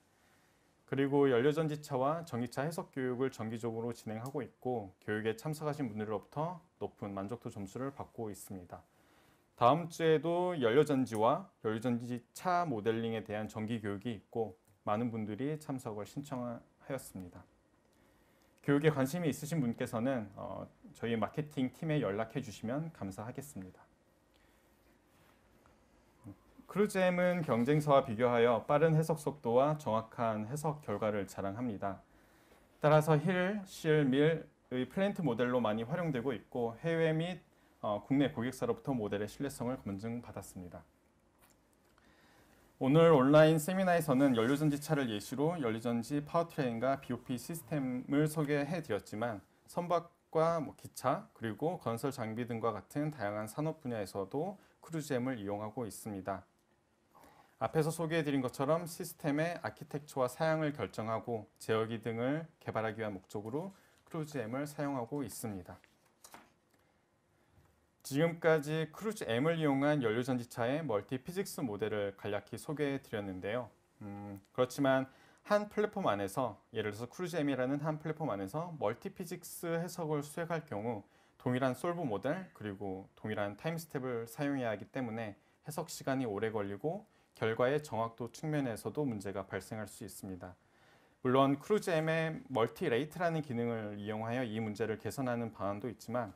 그리고 연료전지차와 전기차 해석 교육을 정기적으로 진행하고 있고 교육에 참석하신 분들로부터 높은 만족도 점수를 받고 있습니다. 다음 주에도 연료전지와 연료전지차 모델링에 대한 정기 교육이 있고 많은 분들이 참석을 신청하였습니다. 교육에 관심이 있으신 분께서는 저희 마케팅 팀에 연락해 주시면 감사하겠습니다. 크루즈엠은 경쟁사와 비교하여 빠른 해석 속도와 정확한 해석 결과를 자랑합니다. 따라서 힐, 실, 밀의 플랜트 모델로 많이 활용되고 있고 해외 및 국내 고객사로부터 모델의 신뢰성을 검증받았습니다. 오늘 온라인 세미나에서는 연료전지차를 예시로 연료전지 파워트레인과 BOP 시스템을 소개해 드렸지만 선박과 기차 그리고 건설 장비 등과 같은 다양한 산업 분야에서도 크루즈엠을 이용하고 있습니다. 앞에서 소개해드린 것처럼 시스템의 아키텍처와 사양을 결정하고 제어기 등을 개발하기 위한 목적으로 크루즈엠을 사용하고 있습니다. 지금까지 크루즈엠을 이용한 연료전지차의 멀티피직스 모델을 간략히 소개해드렸는데요. 그렇지만 한 플랫폼 안에서 예를 들어서 크루즈엠이라는 한 플랫폼 안에서 멀티피직스 해석을 수행할 경우 동일한 솔브 모델 그리고 동일한 타임스텝을 사용해야 하기 때문에 해석 시간이 오래 걸리고 결과의 정확도 측면에서도 문제가 발생할 수 있습니다. 물론 크루즈엠의 멀티레이트라는 기능을 이용하여 이 문제를 개선하는 방안도 있지만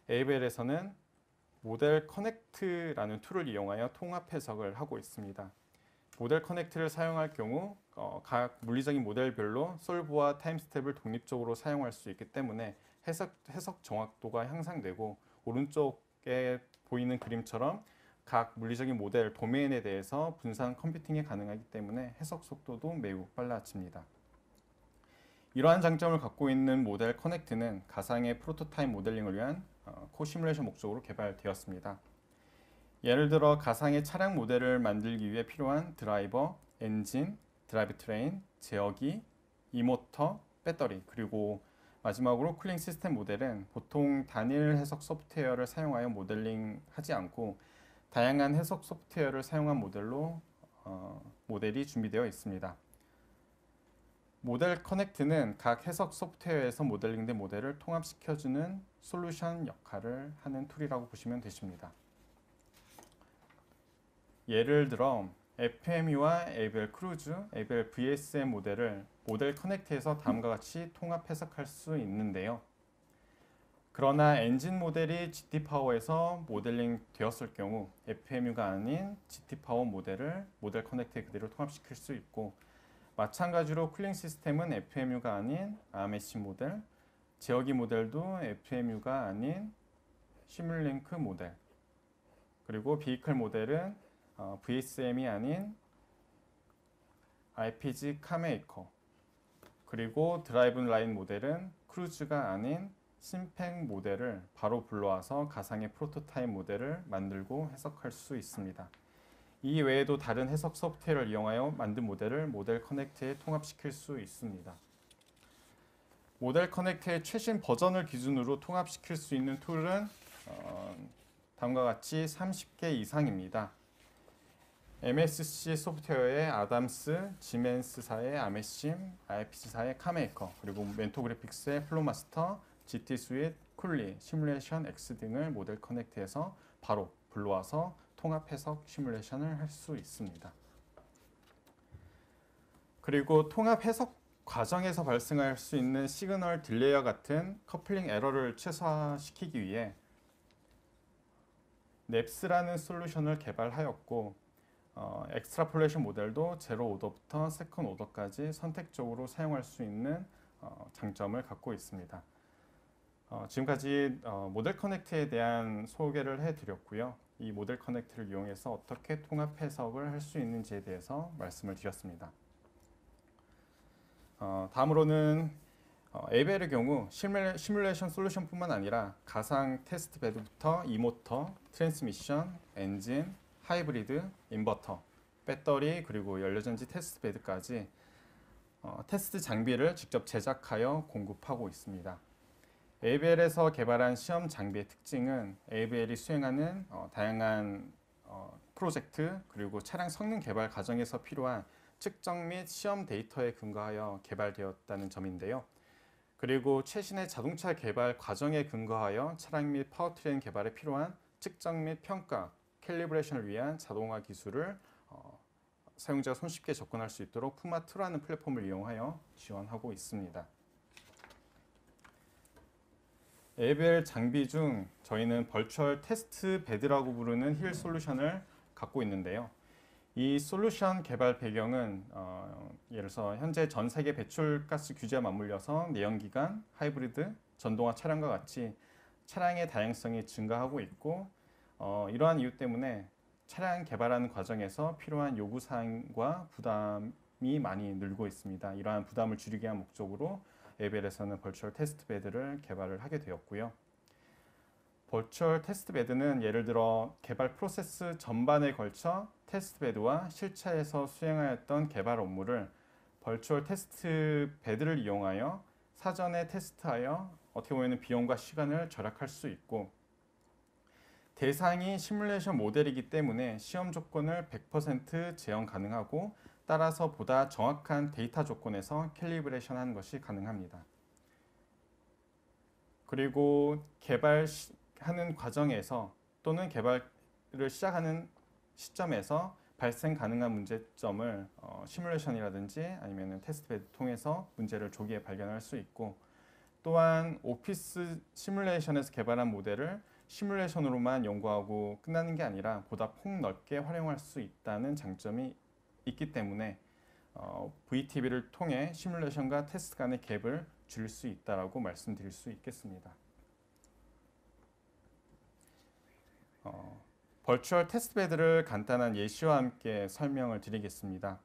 ABL에서는 모델 커넥트라는 툴을 이용하여 통합 해석을 하고 있습니다. 모델 커넥트를 사용할 경우 각 물리적인 모델별로 솔브와 타임스텝을 독립적으로 사용할 수 있기 때문에 해석 정확도가 향상되고 오른쪽에 보이는 그림처럼 각 물리적인 모델 도메인에 대해서 분산 컴퓨팅이 가능하기 때문에 해석 속도도 매우 빨라집니다. 이러한 장점을 갖고 있는 모델 커넥트는 가상의 프로토타입 모델링을 위한 코시뮬레이션 목적으로 개발되었습니다. 예를 들어 가상의 차량 모델을 만들기 위해 필요한 드라이버, 엔진, 드라이브 트레인, 제어기, 이모터, 배터리 그리고 마지막으로 쿨링 시스템 모델은 보통 단일 해석 소프트웨어를 사용하여 모델링하지 않고 다양한 해석 소프트웨어를 사용한 모델로 모델이 준비되어 있습니다. 모델 커넥트는 각 해석 소프트웨어에서 모델링된 모델을 통합시켜주는 솔루션 역할을 하는 툴이라고 보시면 되십니다. 예를 들어 FMU와 ABL 크루즈, ABL VSM 모델을 모델 커넥트에서 다음과 같이 통합 해석할 수 있는데요. 그러나 엔진 모델이 GT파워에서 모델링 되었을 경우 FMU가 아닌 GT파워 모델을 모델 커넥트에 그대로 통합시킬 수 있고 마찬가지로 쿨링 시스템은 FMU가 아닌 RMSC 모델, 제어기 모델도 FMU가 아닌 시뮬링크 모델, 그리고 비이클 모델은 VSM이 아닌 RPG 카메이커, 그리고 드라이브 라인 모델은 크루즈가 아닌 심팩 모델을 바로 불러와서 가상의 프로토타입 모델을 만들고 해석할 수 있습니다. 이 외에도 다른 해석 소프트웨어를 이용하여 만든 모델을 모델 커넥트에 통합시킬 수 있습니다. 모델 커넥트의 최신 버전을 기준으로 통합시킬 수 있는 툴은 다음과 같이 30개 이상입니다. MSC 소프트웨어의 아담스, 지멘스사의 아메심, IPG사의 카메이커, 그리고 멘토그래픽스의 플로마스터, GT 스윗, 쿨리, 시뮬레이션 X 등을 모델 커넥트에서 바로 불러와서 통합 해석 시뮬레이션을 할 수 있습니다. 그리고 통합 해석 과정에서 발생할 수 있는 시그널 딜레이와 같은 커플링 에러를 최소화시키기 위해 넵스라는 솔루션을 개발하였고 엑스트라폴레이션 모델도 제로 오더부터 세컨 오더까지 선택적으로 사용할 수 있는 장점을 갖고 있습니다. 지금까지 모델 커넥트에 대한 소개를 해드렸고요. 이 모델 커넥트를 이용해서 어떻게 통합 해석을 할 수 있는지에 대해서 말씀을 드렸습니다. 다음으로는 ABL의 경우 시뮬레이션 솔루션뿐만 아니라 가상 테스트 베드부터 이모터, 트랜스미션, 엔진, 하이브리드, 인버터, 배터리 그리고 연료전지 테스트 베드까지 테스트 장비를 직접 제작하여 공급하고 있습니다. ABL에서 개발한 시험 장비의 특징은 ABL이 수행하는 다양한 프로젝트 그리고 차량 성능 개발 과정에서 필요한 측정 및 시험 데이터에 근거하여 개발되었다는 점인데요. 그리고 최신의 자동차 개발 과정에 근거하여 차량 및 파워트레인 개발에 필요한 측정 및 평가, 캘리브레이션을 위한 자동화 기술을 사용자가 손쉽게 접근할 수 있도록 푸마2라는 플랫폼을 이용하여 지원하고 있습니다. ABL 장비 중 저희는 버추얼 테스트 베드라고 부르는 힐 솔루션을 갖고 있는데요. 이 솔루션 개발 배경은 예를 들어서 현재 전 세계 배출가스 규제와 맞물려서 내연기관, 하이브리드, 전동화 차량과 같이 차량의 다양성이 증가하고 있고 이러한 이유 때문에 차량 개발하는 과정에서 필요한 요구사항과 부담이 많이 늘고 있습니다. 이러한 부담을 줄이기 위한 목적으로 ABL에서는 버추얼 테스트 베드를 개발을 하게 되었고요. 버추얼 테스트 베드는 예를 들어 개발 프로세스 전반에 걸쳐 테스트 베드와 실차에서 수행하였던 개발 업무를 버추얼 테스트 베드를 이용하여 사전에 테스트하여 어떻게 보면 비용과 시간을 절약할 수 있고 대상이 시뮬레이션 모델이기 때문에 시험 조건을 100% 재현 가능하고 따라서 보다 정확한 데이터 조건에서 캘리브레이션 하는 것이 가능합니다. 그리고 개발하는 과정에서 또는 개발을 시작하는 시점에서 발생 가능한 문제점을 시뮬레이션이라든지 아니면 테스트베드 통해서 문제를 조기에 발견할 수 있고 또한 오피스 시뮬레이션에서 개발한 모델을 시뮬레이션으로만 연구하고 끝나는 게 아니라 보다 폭넓게 활용할 수 있다는 장점이 있기 때문에 VTB를 통해 시뮬레이션과 테스트 간의 갭을 줄일 수 있다라고 말씀드릴 수 있겠습니다. 버추얼 테스트베드를 간단한 예시와 함께 설명을 드리겠습니다.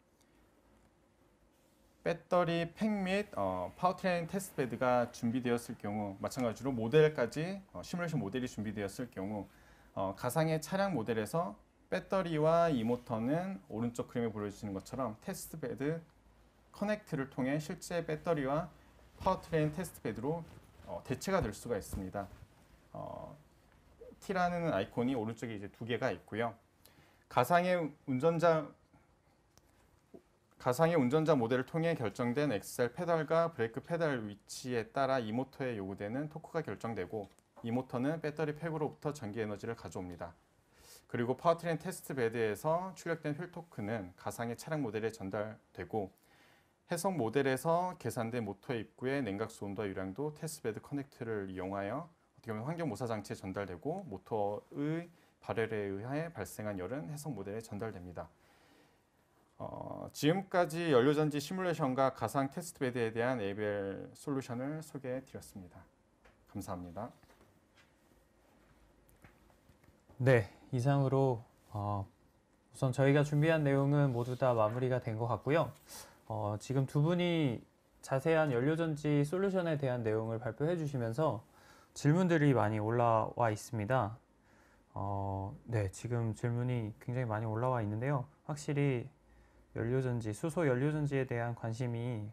배터리 팩 및 파워트레인 테스트베드가 준비되었을 경우 마찬가지로 모델까지 시뮬레이션 모델이 준비되었을 경우 가상의 차량 모델에서 배터리와 이 모터는 오른쪽 그림에 보여주시는 것처럼 테스트베드 커넥트를 통해 실제 배터리와 파워트레인 테스트베드로 대체가 될 수가 있습니다. T라는 아이콘이 오른쪽에 이제 두 개가 있고요. 가상의 운전자 모델을 통해 결정된 엑셀 페달과 브레이크 페달 위치에 따라 이 모터에 요구되는 토크가 결정되고 이 모터는 배터리 팩으로부터 전기 에너지를 가져옵니다. 그리고 파워트레인 테스트 베드에서 출력된 휠 토크는 가상의 차량 모델에 전달되고 해석 모델에서 계산된 모터의 입구의 냉각수 온도와 유량도 테스트 베드 커넥트를 이용하여 어떻게 보면 환경 모사 장치에 전달되고 모터의 발열에 의해 발생한 열은 해석 모델에 전달됩니다. 지금까지 연료전지 시뮬레이션과 가상 테스트 베드에 대한 ABL 솔루션을 소개해 드렸습니다. 감사합니다. 네, 이상으로 우선 저희가 준비한 내용은 모두 다 마무리가 된 것 같고요. 지금 두 분이 자세한 연료전지 솔루션에 대한 내용을 발표해 주시면서 질문들이 많이 올라와 있습니다. 네, 지금 질문이 굉장히 많이 올라와 있는데요. 확실히 연료전지, 수소 연료전지에 대한 관심이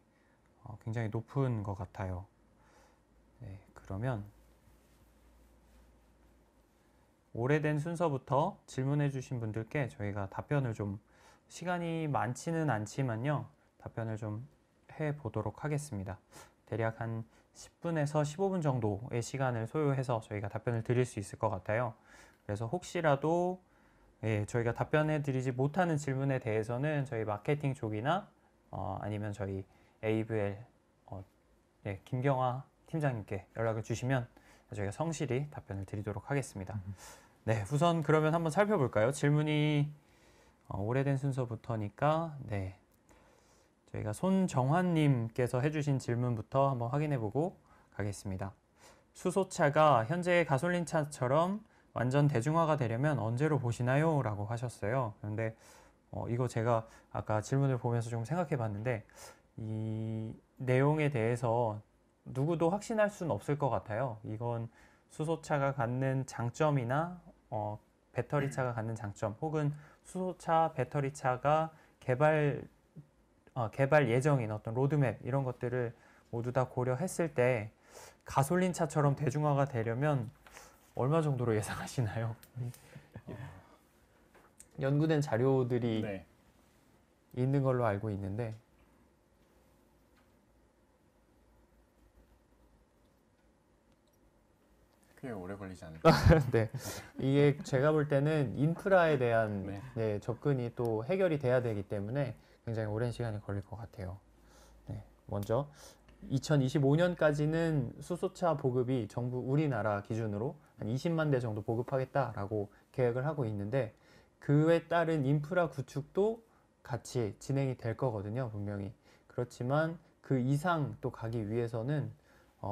굉장히 높은 것 같아요. 네, 그러면 오래된 순서부터 질문해 주신 분들께 저희가 답변을 좀 시간이 많지는 않지만요. 답변을 좀 해보도록 하겠습니다. 대략 한 10분에서 15분 정도의 시간을 소요해서 저희가 답변을 드릴 수 있을 것 같아요. 그래서 혹시라도 저희가 답변해 드리지 못하는 질문에 대해서는 저희 마케팅 쪽이나 아니면 저희 ABL 김경화 팀장님께 연락을 주시면 저희가 성실히 답변을 드리도록 하겠습니다. 네, 우선 그러면 한번 살펴볼까요? 질문이 오래된 순서부터니까 네, 저희가 손정환님께서 해주신 질문부터 한번 확인해보고 가겠습니다. 수소차가 현재의 가솔린차처럼 완전 대중화가 되려면 언제로 보시나요? 라고 하셨어요. 그런데 이거 제가 아까 질문을 보면서 좀 생각해 봤는데 이 내용에 대해서 누구도 확신할 수는 없을 것 같아요. 이건 수소차가 갖는 장점이나 배터리차가 갖는 장점 혹은 수소차, 배터리차가 개발 예정인 어떤 로드맵 이런 것들을 모두 다 고려했을 때 가솔린차처럼 대중화가 되려면 얼마 정도로 예상하시나요? 연구된 자료들이 네. 있는 걸로 알고 있는데 꽤 오래 걸리지 않을까? 네, 이게 제가 볼 때는 인프라에 대한 네. 네, 접근이 또 해결이 돼야 되기 때문에 굉장히 오랜 시간이 걸릴 것 같아요. 네, 먼저 2025년까지는 수소차 보급이 정부 우리나라 기준으로 한 20만 대 정도 보급하겠다라고 계획을 하고 있는데 그에 따른 인프라 구축도 같이 진행이 될 거거든요, 분명히. 그렇지만 그 이상 또 가기 위해서는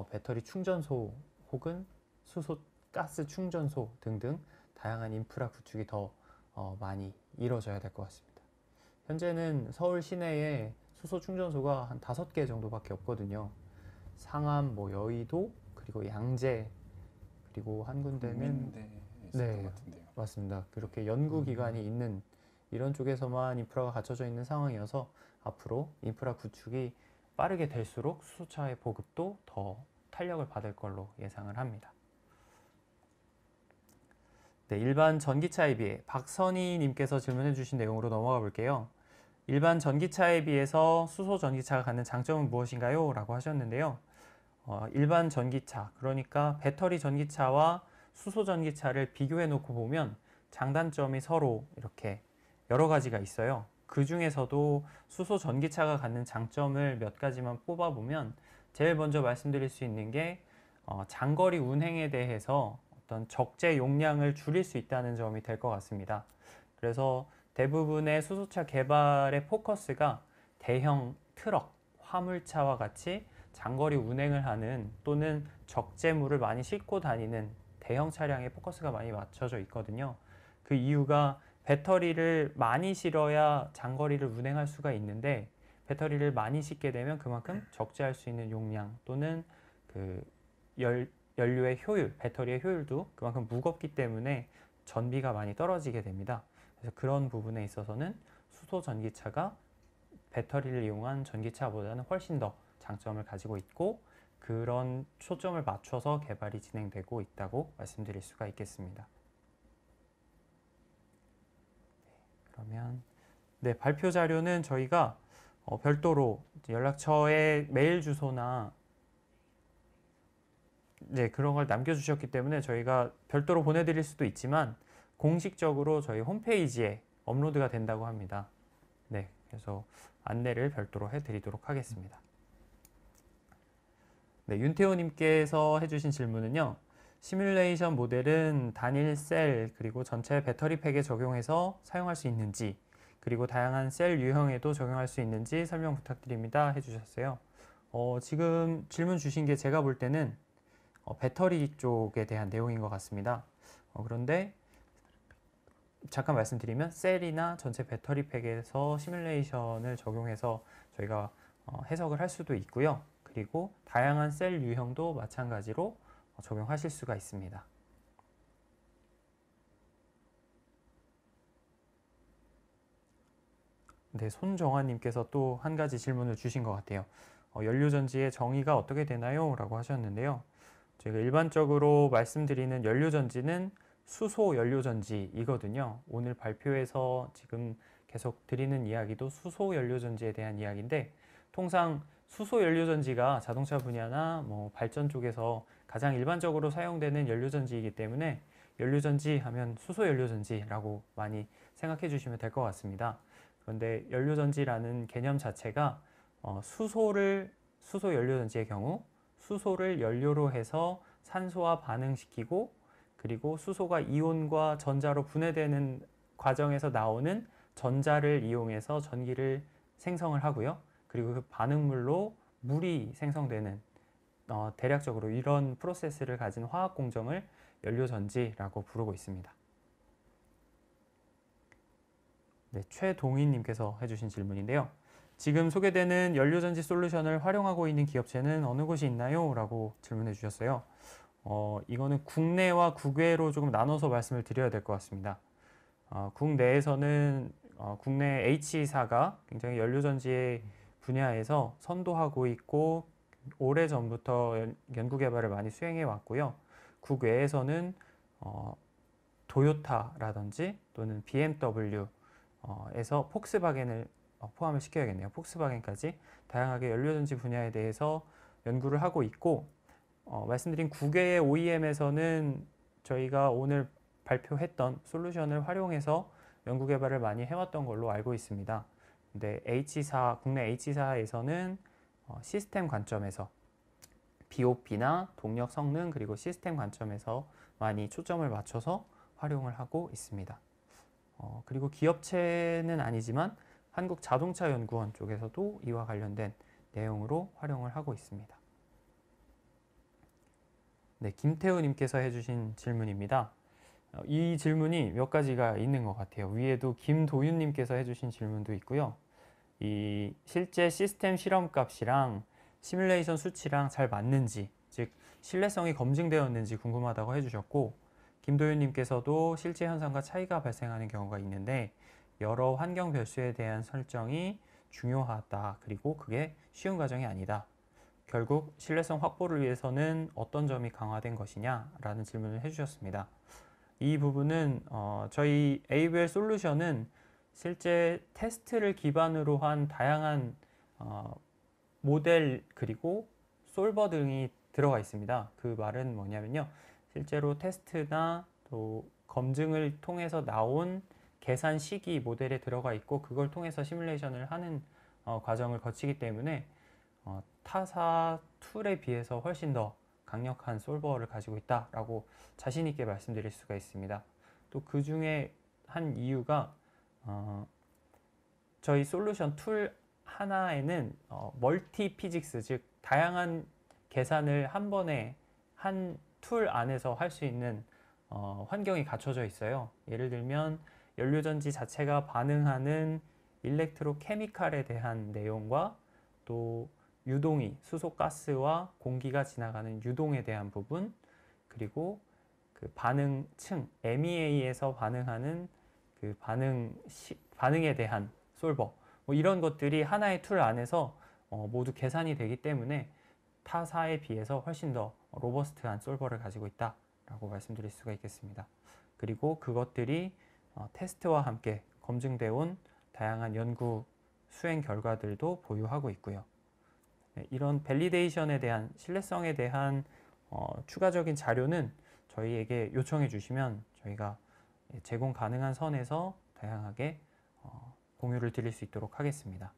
배터리 충전소 혹은 수소 가스 충전소 등등 다양한 인프라 구축이 더 많이 이루어져야 될 것 같습니다. 현재는 서울 시내에 수소 충전소가 한 5개 정도밖에 없거든요. 상암, 뭐 여의도, 그리고 양재, 그리고 한 군데는 국민대에 있었던 네, 것 같은데요. 맞습니다. 그렇게 연구기관이 있는 이런 쪽에서만 인프라가 갖춰져 있는 상황이어서 앞으로 인프라 구축이 빠르게 될수록 수소차의 보급도 더 탄력을 받을 걸로 예상을 합니다. 네, 일반 전기차에 비해 박선희 님께서 질문해 주신 내용으로 넘어가 볼게요. 일반 전기차에 비해서 수소 전기차가 갖는 장점은 무엇인가요? 라고 하셨는데요. 일반 전기차, 그러니까 배터리 전기차와 수소 전기차를 비교해 놓고 보면 장단점이 서로 이렇게 여러 가지가 있어요. 그 중에서도 수소 전기차가 갖는 장점을 몇 가지만 뽑아보면 제일 먼저 말씀드릴 수 있는 게 장거리 운행에 대해서 어떤 적재 용량을 줄일 수 있다는 점이 될 것 같습니다. 그래서 대부분의 수소차 개발의 포커스가 대형 트럭, 화물차와 같이 장거리 운행을 하는 또는 적재물을 많이 싣고 다니는 대형 차량에 포커스가 많이 맞춰져 있거든요. 그 이유가 배터리를 많이 실어야 장거리를 운행할 수가 있는데 배터리를 많이 싣게 되면 그만큼 적재할 수 있는 용량 또는 그 연료의 효율, 배터리의 효율도 그만큼 무겁기 때문에 전비가 많이 떨어지게 됩니다. 그래서 그런 부분에 있어서는 수소 전기차가 배터리를 이용한 전기차보다는 훨씬 더 장점을 가지고 있고 그런 초점을 맞춰서 개발이 진행되고 있다고 말씀드릴 수가 있겠습니다. 그러면 네, 발표 자료는 저희가 별도로 연락처에 메일 주소나 네, 그런 걸 남겨주셨기 때문에 저희가 별도로 보내드릴 수도 있지만 공식적으로 저희 홈페이지에 업로드가 된다고 합니다. 네, 그래서 안내를 별도로 해드리도록 하겠습니다. 네, 윤태호님께서 해주신 질문은요. 시뮬레이션 모델은 단일 셀 그리고 전체 배터리 팩에 적용해서 사용할 수 있는지 그리고 다양한 셀 유형에도 적용할 수 있는지 설명 부탁드립니다 해주셨어요. 지금 질문 주신 게 제가 볼 때는 배터리 쪽에 대한 내용인 것 같습니다. 그런데 잠깐 말씀드리면 셀이나 전체 배터리 팩에서 시뮬레이션을 적용해서 저희가 해석을 할 수도 있고요. 그리고 다양한 셀 유형도 마찬가지로 적용하실 수가 있습니다. 네, 손정환님께서 또 한 가지 질문을 주신 것 같아요. 연료전지의 정의가 어떻게 되나요? 라고 하셨는데요. 저희가 일반적으로 말씀드리는 연료전지는 수소 연료전지이거든요. 오늘 발표에서 지금 계속 드리는 이야기도 수소 연료전지에 대한 이야기인데 통상 수소 연료전지가 자동차 분야나 뭐 발전 쪽에서 가장 일반적으로 사용되는 연료전지이기 때문에 연료전지 하면 수소 연료전지라고 많이 생각해 주시면 될 것 같습니다. 그런데 연료전지라는 개념 자체가 수소 연료전지의 경우 수소를 연료로 해서 산소와 반응시키고 그리고 수소가 이온과 전자로 분해되는 과정에서 나오는 전자를 이용해서 전기를 생성을 하고요. 그리고 그 반응물로 물이 생성되는 대략적으로 이런 프로세스를 가진 화학 공정을 연료전지라고 부르고 있습니다. 네, 최동희님께서 해주신 질문인데요. 지금 소개되는 연료전지 솔루션을 활용하고 있는 기업체는 어느 곳이 있나요? 라고 질문해 주셨어요. 이거는 국내와 국외로 조금 나눠서 말씀을 드려야 될 것 같습니다. 국내에서는 국내 H사가 굉장히 연료전지 분야에서 선도하고 있고 오래전부터 연구개발을 많이 수행해 왔고요. 국외에서는 토요타라든지 또는 BMW 에서 폭스바겐을 포함을 시켜야겠네요. 폭스바겐까지 다양하게 연료전지 분야에 대해서 연구를 하고 있고, 말씀드린 9개의 OEM에서는 저희가 오늘 발표했던 솔루션을 활용해서 연구 개발을 많이 해왔던 걸로 알고 있습니다. 근데 국내 H사에서는 시스템 관점에서 BOP나 동력 성능 그리고 시스템 관점에서 많이 초점을 맞춰서 활용을 하고 있습니다. 그리고 기업체는 아니지만 한국자동차연구원 쪽에서도 이와 관련된 내용으로 활용을 하고 있습니다. 네, 김태우님께서 해주신 질문입니다. 이 질문이 몇 가지가 있는 것 같아요. 위에도 김도윤님께서 해주신 질문도 있고요. 이 실제 시스템 실험값이랑 시뮬레이션 수치랑 잘 맞는지, 즉 신뢰성이 검증되었는지 궁금하다고 해주셨고, 김도윤님께서도 실제 현상과 차이가 발생하는 경우가 있는데 여러 환경 변수에 대한 설정이 중요하다. 그리고 그게 쉬운 과정이 아니다. 결국 신뢰성 확보를 위해서는 어떤 점이 강화된 것이냐 라는 질문을 해주셨습니다. 이 부분은 저희 ABL 솔루션은 실제 테스트를 기반으로 한 다양한 모델 그리고 솔버 등이 들어가 있습니다. 그 말은 뭐냐면요. 실제로 테스트나 또 검증을 통해서 나온 계산 시기 모델에 들어가 있고 그걸 통해서 시뮬레이션을 하는 과정을 거치기 때문에 타사 툴에 비해서 훨씬 더 강력한 솔버를 가지고 있다라고 자신 있게 말씀드릴 수가 있습니다. 또 그 중에 한 이유가 저희 솔루션 툴 하나에는 멀티 피직스, 즉 다양한 계산을 한 번에 한 툴 안에서 할 수 있는 환경이 갖춰져 있어요. 예를 들면 연료전지 자체가 반응하는 일렉트로케미칼에 대한 내용과 또 유동이, 수소가스와 공기가 지나가는 유동에 대한 부분, 그리고 그 반응층, MEA에서 반응하는 그 반응에 대한 솔버, 뭐 이런 것들이 하나의 툴 안에서 모두 계산이 되기 때문에 타사에 비해서 훨씬 더 로버스트한 솔버를 가지고 있다라고 말씀드릴 수가 있겠습니다. 그리고 그것들이 테스트와 함께 검증되어 온 다양한 연구 수행 결과들도 보유하고 있고요. 네, 이런 밸리데이션에 대한 신뢰성에 대한 추가적인 자료는 저희에게 요청해 주시면 저희가 제공 가능한 선에서 다양하게 공유를 드릴 수 있도록 하겠습니다.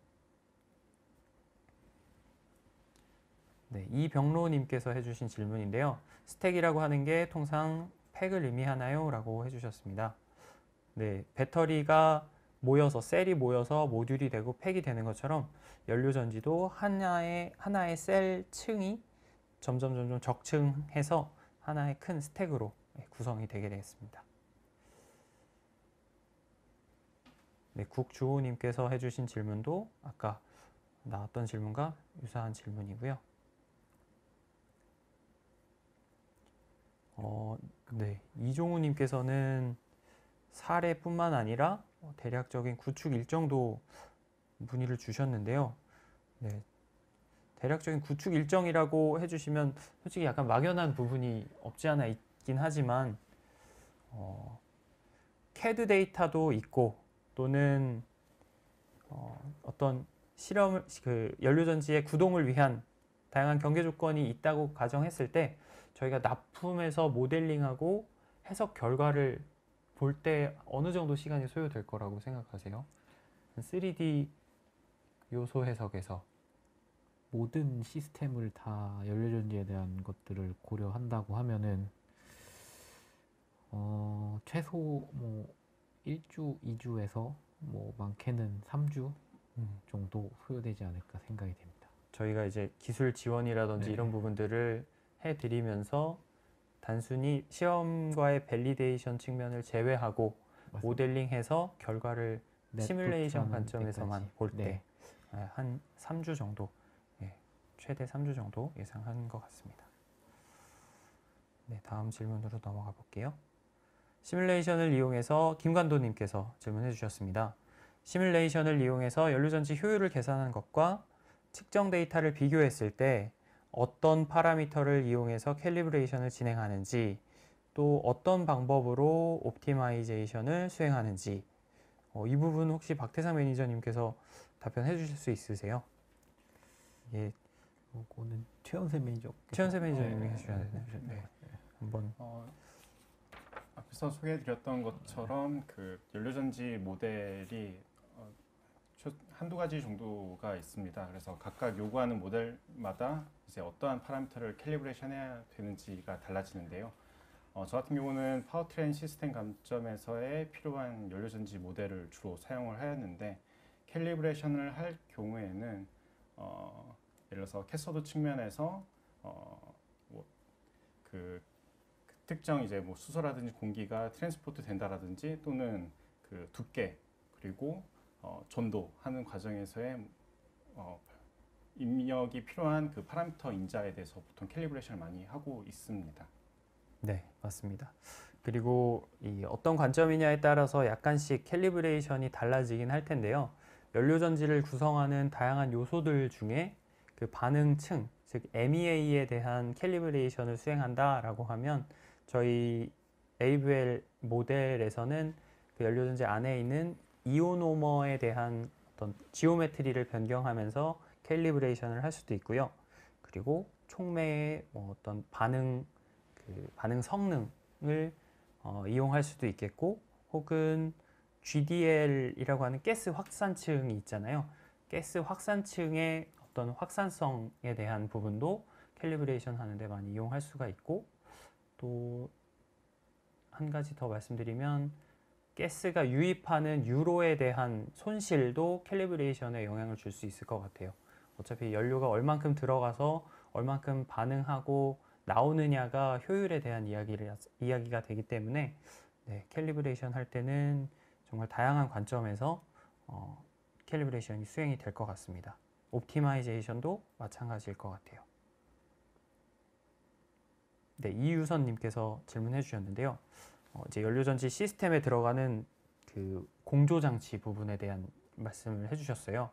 네, 이병로님께서 해주신 질문인데요. 스택이라고 하는 게 통상 팩을 의미하나요? 라고 해주셨습니다. 네, 배터리가 모여서 셀이 모여서 모듈이 되고 팩이 되는 것처럼 연료전지도 하나의 셀 층이 점점 적층해서 하나의 큰 스택으로 구성이 되게 되겠습니다. 네, 국주호님께서 해주신 질문도 아까 나왔던 질문과 유사한 질문이고요. 네, 이종우님께서는 사례뿐만 아니라 대략적인 구축 일정도 문의를 주셨는데요. 네, 대략적인 구축 일정이라고 해주시면 솔직히 약간 막연한 부분이 없지 않아 있긴 하지만 CAD 데이터도 있고 또는 어떤 실험을 연료전지의 구동을 위한 다양한 경계 조건이 있다고 가정했을 때 저희가 납품해서 모델링하고 해석 결과를 볼 때 어느 정도 시간이 소요될 거라고 생각하세요? 3D 요소 해석에서 모든 시스템을 다 연료전지에 대한 것들을 고려한다고 하면은 최소 뭐 1주, 2주에서 뭐 많게는 3주 정도 소요되지 않을까 생각이 됩니다. 저희가 이제 기술 지원이라든지 네. 이런 부분들을 해드리면서 단순히 시험과의 밸리데이션 측면을 제외하고 맞습니다. 모델링해서 결과를 시뮬레이션 넷부트하는 관점에서만 때까지. 볼 때 네. 한 3주 정도, 최대 3주 정도 예상하는 것 같습니다. 네, 다음 질문으로 넘어가 볼게요. 시뮬레이션을 이용해서 김관도님께서 질문해 주셨습니다. 시뮬레이션을 이용해서 연료전지 효율을 계산한 것과 측정 데이터를 비교했을 때 어떤 파라미터를 이용해서 캘리브레이션을 진행하는지 또 어떤 방법으로 옵티마이제이션을 수행하는지 이 부분 혹시 박태상 매니저님께서 답변해 주실 수 있으세요? 예, 요거는 최연세 매니저. 최연세 매니저님이 해주셔야 되나요? 네. 한번. 앞에서 소개해드렸던 것처럼 그 연료전지 모델이 한두 가지 정도가 있습니다. 그래서 각각 요구하는 모델마다 이제 어떠한 파라미터를 캘리브레이션 해야 되는지가 달라지는데요. 저 같은 경우는 파워트레인 시스템 관점에서의 필요한 연료전지 모델을 주로 사용을 하였는데, 캘리브레이션을 할 경우에는 예를 들어서 캐서드 측면에서 그 특정 이제 뭐 수소라든지 공기가 트랜스포트 된다라든지, 또는 그 두께 그리고 전도하는 과정에서의 입력이 필요한 그 파라미터 인자에 대해서 보통 캘리브레이션을 많이 하고 있습니다. 네, 맞습니다. 그리고 이 어떤 관점이냐에 따라서 약간씩 캘리브레이션이 달라지긴 할 텐데요. 연료전지를 구성하는 다양한 요소들 중에 그 반응층, 즉 MEA에 대한 캘리브레이션을 수행한다라고 하면, 저희 AVL 모델에서는 그 연료전지 안에 있는 이오노머에 대한 어떤 지오메트리를 변경하면서 캘리브레이션을 할 수도 있고요. 그리고 촉매의 어떤 반응 성능을 이용할 수도 있겠고, 혹은 GDL이라고 하는 가스 확산층이 있잖아요. 가스 확산층의 어떤 확산성에 대한 부분도 캘리브레이션 하는데 많이 이용할 수가 있고, 또 한 가지 더 말씀드리면, 가스가 유입하는 유로에 대한 손실도 캘리브레이션에 영향을 줄 수 있을 것 같아요. 어차피 연료가 얼만큼 들어가서 얼만큼 반응하고 나오느냐가 효율에 대한 이야기가 되기 때문에, 네, 캘리브레이션 할 때는 정말 다양한 관점에서 캘리브레이션이 수행이 될 것 같습니다. 옵티마이제이션도 마찬가지일 것 같아요. 네, 이유선님께서 질문해 주셨는데요. 이제 연료전지 시스템에 들어가는 그 공조장치 부분에 대한 말씀을 해주셨어요.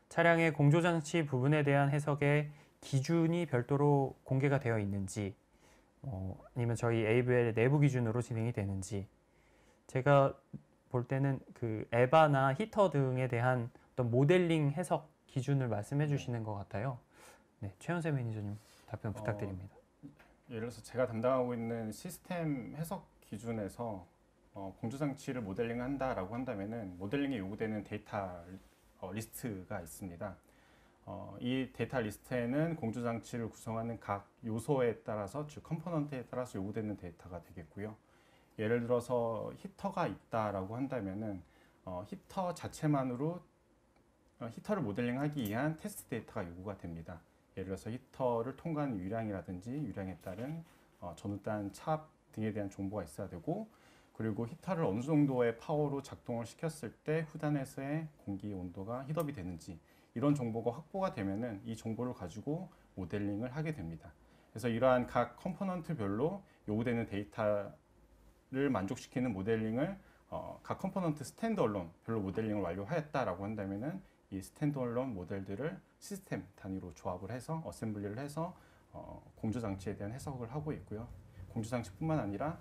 차량의 공조장치 부분에 대한 해석에 기준이 별도로 공개가 되어 있는지, 아니면 저희 AVL 내부 기준으로 진행이 되는지, 제가 볼 때는 그 에바나 히터 등에 대한 어떤 모델링 해석 기준을 말씀해 주시는 것 같아요. 네, 최연세 매니저님 답변 부탁드립니다. 예를 들어서 제가 담당하고 있는 시스템 해석 기준에서 공조장치를 모델링한다라고 한다면은, 모델링에 요구되는 데이터 리스트가 있습니다. 이 데이터 리스트에는 공조장치를 구성하는 각 요소에 따라서, 즉 컴포넌트에 따라서 요구되는 데이터가 되겠고요. 예를 들어서 히터가 있다라고 한다면은 히터 자체만으로 히터를 모델링하기 위한 테스트 데이터가 요구가 됩니다. 예를 들어서 히터를 통과하는 유량이라든지 유량에 따른 전후단 차압 등에 대한 정보가 있어야 되고, 그리고 히터를 어느 정도의 파워로 작동을 시켰을 때 후단에서의 공기 온도가 히트업이 되는지, 이런 정보가 확보가 되면은 이 정보를 가지고 모델링을 하게 됩니다. 그래서 이러한 각 컴포넌트별로 요구되는 데이터를 만족시키는 모델링을 각 컴포넌트 스탠드얼론 별로 모델링을 완료하였다라고 한다면은, 이 스탠드얼론 모델들을 시스템 단위로 조합을 해서 어셈블리를 해서 공조장치에 대한 해석을 하고 있고요. 공조장치뿐만 아니라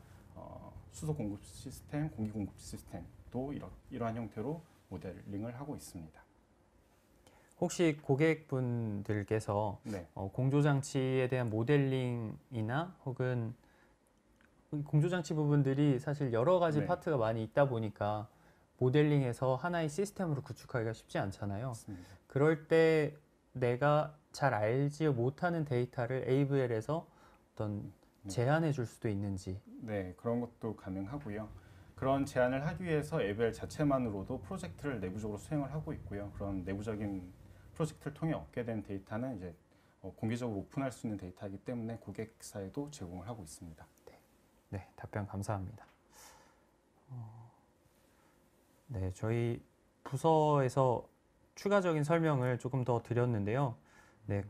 수소 공급 시스템, 공기 공급 시스템도 이러한 형태로 모델링을 하고 있습니다. 혹시 고객분들께서 네. 공조장치에 대한 모델링이나 혹은 공조장치 부분들이 사실 여러 가지 네. 파트가 많이 있다 보니까 모델링해서 하나의 시스템으로 구축하기가 쉽지 않잖아요. 맞습니다. 그럴 때 내가 잘 알지 못하는 데이터를 AVL에서 어떤 제안해 줄 수도 있는지. 네, 그런 것도 가능하고요. 그런 제안을 하기 위해서 AVL 자체만으로도 프로젝트를 내부적으로 수행을 하고 있고요. 그런 내부적인 프로젝트를 통해 얻게 된 데이터는 이제 공개적으로 오픈할 수 있는 데이터이기 때문에 고객사에도 제공을 하고 있습니다. 네, 답변 감사합니다. 네, 저희 부서에서 추가적인 설명을 조금 더 드렸는데요. 네,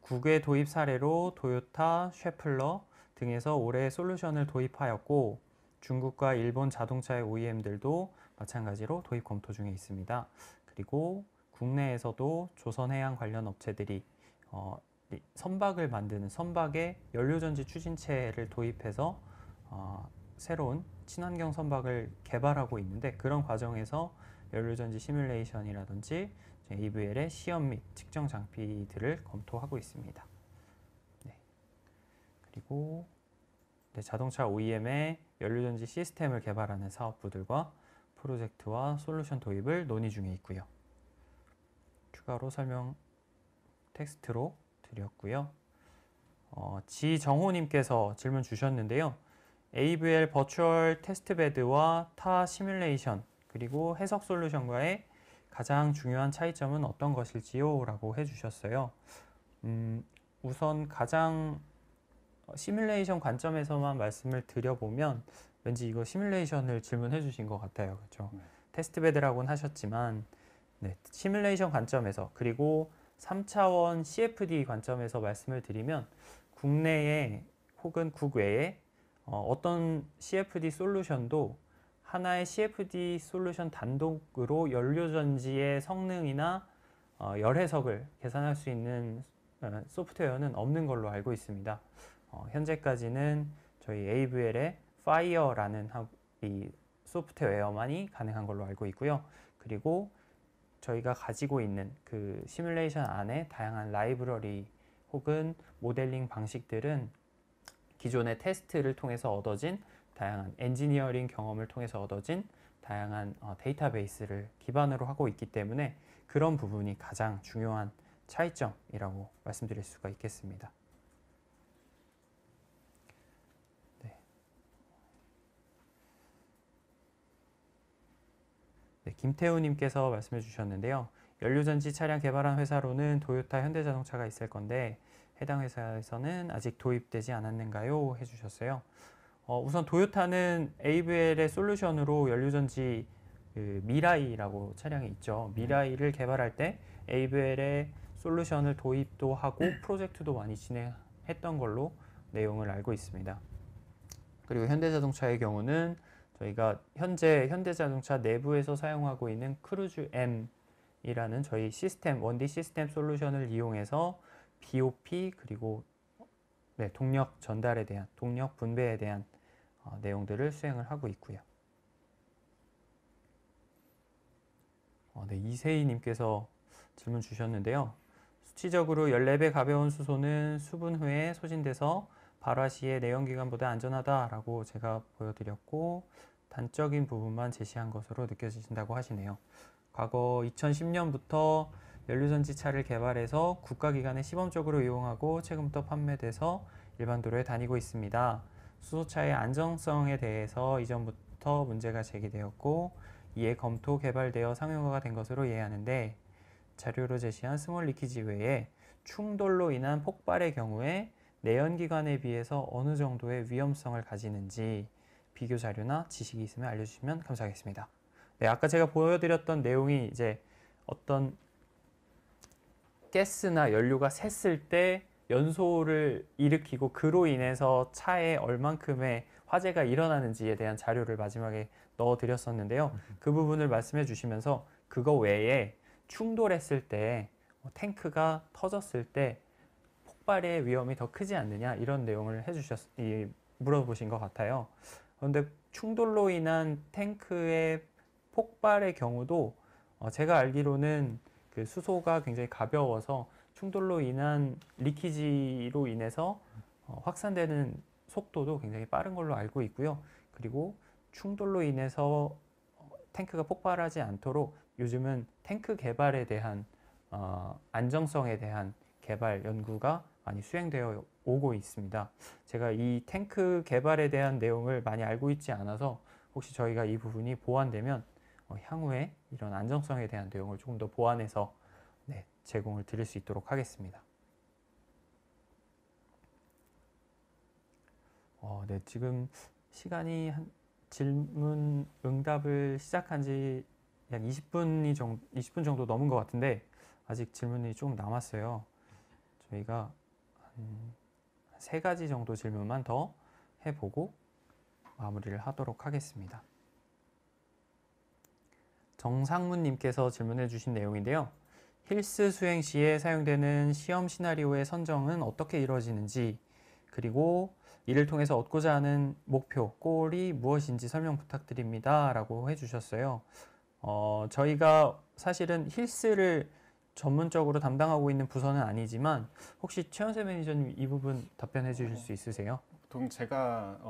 국외 도입 사례로 토요타, 쉐플러 등에서 올해 솔루션을 도입하였고, 중국과 일본 자동차의 OEM들도 마찬가지로 도입 검토 중에 있습니다. 그리고 국내에서도 조선해양 관련 업체들이 선박을 만드는 선박에 연료전지 추진체를 도입해서 새로운 친환경 선박을 개발하고 있는데, 그런 과정에서 연료전지 시뮬레이션이라든지 AVL의 시험 및 측정 장비들을 검토하고 있습니다. 네. 그리고 자동차 OEM의 연료전지 시스템을 개발하는 사업부들과 프로젝트와 솔루션 도입을 논의 중에 있고요. 추가로 설명 텍스트로 드렸고요. 지정호님께서 질문 주셨는데요. AVL 버추얼 테스트베드와 타 시뮬레이션 그리고 해석 솔루션과의 가장 중요한 차이점은 어떤 것일지요? 라고 해주셨어요. 우선 가장 시뮬레이션 관점에서만 말씀을 드려보면 왠지 이거 시뮬레이션을 질문해 주신 것 같아요. 그렇죠? 테스트베드라고는 하셨지만 시뮬레이션 관점에서 그리고 3차원 CFD 관점에서 말씀을 드리면 국내에 혹은 국외에 어떤 CFD 솔루션도 하나의 CFD 솔루션 단독으로 연료전지의 성능이나 열 해석을 계산할 수 있는 소프트웨어는 없는 걸로 알고 있습니다. 현재까지는 저희 AVL의 Fire라는 이 소프트웨어만이 가능한 걸로 알고 있고요. 그리고 저희가 가지고 있는 그 시뮬레이션 안에 다양한 라이브러리 혹은 모델링 방식들은 기존의 테스트를 통해서 얻어진 다양한 엔지니어링 경험을 통해서 얻어진 다양한 데이터베이스를 기반으로 하고 있기 때문에 그런 부분이 가장 중요한 차이점이라고 말씀드릴 수가 있겠습니다. 김태우님께서 말씀해 주셨는데요. 연료전지 차량 개발한 회사로는 도요타, 현대자동차가 있을 건데 해당 회사에서는 아직 도입되지 않았는가요? 해주셨어요. 우선 도요타는 AVL의 솔루션으로 연료전지 미라이라고 차량이 있죠. 미라이를 개발할 때 AVL의 솔루션을 도입도 하고 프로젝트도 많이 진행했던 걸로 내용을 알고 있습니다. 그리고 현대자동차의 경우는 저희가 현재 현대자동차 내부에서 사용하고 있는 크루즈 M이라는 저희 시스템, 1D 시스템 솔루션을 이용해서 BOP 그리고 동력 전달에 대한, 동력 분배에 대한 내용들을 수행을 하고 있고요. 이세희님께서 질문 주셨는데요. 수치적으로 14배 가벼운 수소는 수분 후에 소진돼서 발화 시에 내연기관보다 안전하다라고 제가 보여드렸고 단적인 부분만 제시한 것으로 느껴지신다고 하시네요. 과거 2010년부터 연료전지차를 개발해서 국가기관에 시범적으로 이용하고 최근부터 판매돼서 일반 도로에 다니고 있습니다. 수소차의 안정성에 대해서 이전부터 문제가 제기되었고 이에 검토 개발되어 상용화가 된 것으로 이해하는데 자료로 제시한 스몰 리키지 외에 충돌로 인한 폭발의 경우에 내연기관에 비해서 어느 정도의 위험성을 가지는지 비교 자료나 지식이 있으면 알려주시면 감사하겠습니다. 아까 제가 보여드렸던 내용이 이제 어떤 가스나 연료가 샜을 때 연소를 일으키고 그로 인해서 차에 얼만큼의 화재가 일어나는지에 대한 자료를 마지막에 넣어드렸었는데요. 그 부분을 말씀해 주시면서 그거 외에 충돌했을 때 탱크가 터졌을 때 폭발의 위험이 더 크지 않느냐 이런 내용을 물어보신 것 같아요. 그런데 충돌로 인한 탱크의 폭발의 경우도 제가 알기로는 그 수소가 굉장히 가벼워서 충돌로 인한 리키지로 인해서 확산되는 속도도 굉장히 빠른 걸로 알고 있고요. 그리고 충돌로 인해서 탱크가 폭발하지 않도록 요즘은 탱크 개발에 대한 안정성에 대한 개발 연구가 많이 수행되어 오고 있습니다. 제가 이 탱크 개발에 대한 내용을 많이 알고 있지 않아서 혹시 저희가 이 부분이 보완되면 향후에 이런 안정성에 대한 내용을 조금 더 보완해서 제공을 드릴 수 있도록 하겠습니다. 지금 시간이 질문 응답을 시작한 지 약 20분 정도 넘은 것 같은데 아직 질문이 조금 남았어요. 저희가 한 3가지 정도 질문만 더 해보고 마무리를 하도록 하겠습니다. 정상문님께서 질문해 주신 내용인데요. 힐스 수행 시에 사용되는 시험 시나리오의 선정은 어떻게 이루어지는지 그리고 이를 통해서 얻고자 하는 목표, 골이 무엇인지 설명 부탁드립니다. 라고 해주셨어요. 저희가 사실은 힐스를 전문적으로 담당하고 있는 부서는 아니지만 혹시 최연세 매니저님 이 부분 답변해 주실 수 있으세요? 보통 제가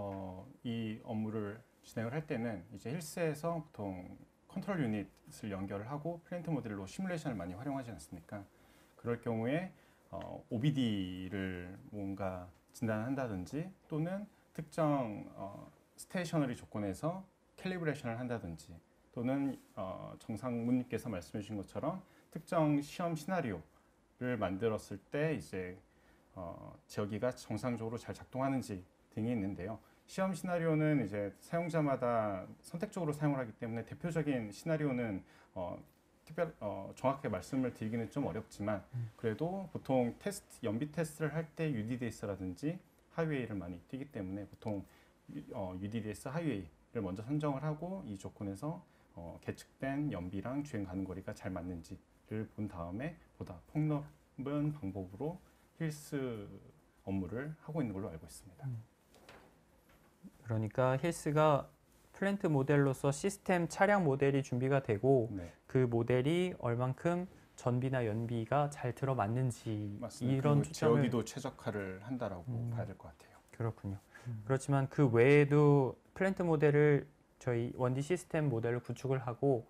이 업무를 진행을 할 때는 이제 힐스에서 보통 컨트롤 유닛을 연결을 하고 플랜트 모델로 시뮬레이션을 많이 활용하지 않습니까? 그럴 경우에 OBD를 뭔가 진단한다든지 또는 특정 스테이셔너리 조건에서 캘리브레이션을 한다든지 또는 정상무님께서 말씀해 주신 것처럼 특정 시험 시나리오를 만들었을 때 이제 제어기가 정상적으로 잘 작동하는지 등이 있는데요. 시험 시나리오는 이제 사용자마다 선택적으로 사용을 하기 때문에 대표적인 시나리오는 정확하게 말씀을 드리기는 좀 어렵지만 그래도 보통 연비 테스트를 할 때 UDDS라든지 하이웨이를 많이 뛰기 때문에 보통 UDDS 하이웨이를 먼저 선정을 하고 이 조건에서 계측된 연비랑 주행 가는 거리가 잘 맞는지를 본 다음에 보다 폭넓은 방법으로 힐스 업무를 하고 있는 걸로 알고 있습니다. 그러니까 힐스가 플랜트 모델로서 시스템 차량 모델이 준비가 되고 네, 그 모델이 얼만큼 전비나 연비가 잘 들어맞는지 맞습니다. 이런 그리고 초점을 제어기도 최적화를 한다라고 봐야 될 것 같아요. 그렇군요. 그렇지만 그 외에도 플랜트 모델을 저희 원디 시스템 모델을 구축을 하고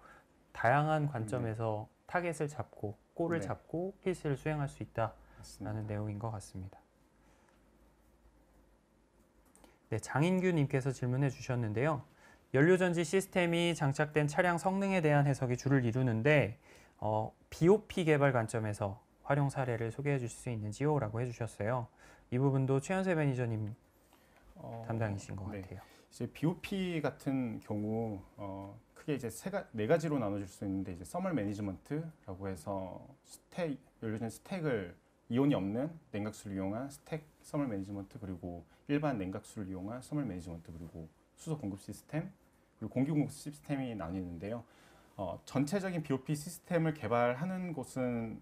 다양한 관점에서 타겟을 잡고 골을 네. 잡고 힐스를 수행할 수 있다라는 맞습니다. 내용인 것 같습니다. 네, 장인규 님께서 질문해 주셨는데요. 연료전지 시스템이 장착된 차량 성능에 대한 해석이 주를 이루는데 BOP 개발 관점에서 활용 사례를 소개해 주실 수 있는지요? 라고 해주셨어요. 이 부분도 최연세 매니저님 담당이신 것 네. 같아요. 이제 BOP 같은 경우 크게 이제 네 가지로 나눠질 수 있는데 이제 서멀 매니지먼트라고 해서 연료전지 스택을 이온이 없는 냉각수를 이용한 스택 서멀 매니지먼트 그리고 일반 냉각수를 이용한 서멀 매니지먼트 그리고 수소 공급 시스템 그리고 공기 공급 시스템이 나뉘는데요. 전체적인 BOP 시스템을 개발하는 곳은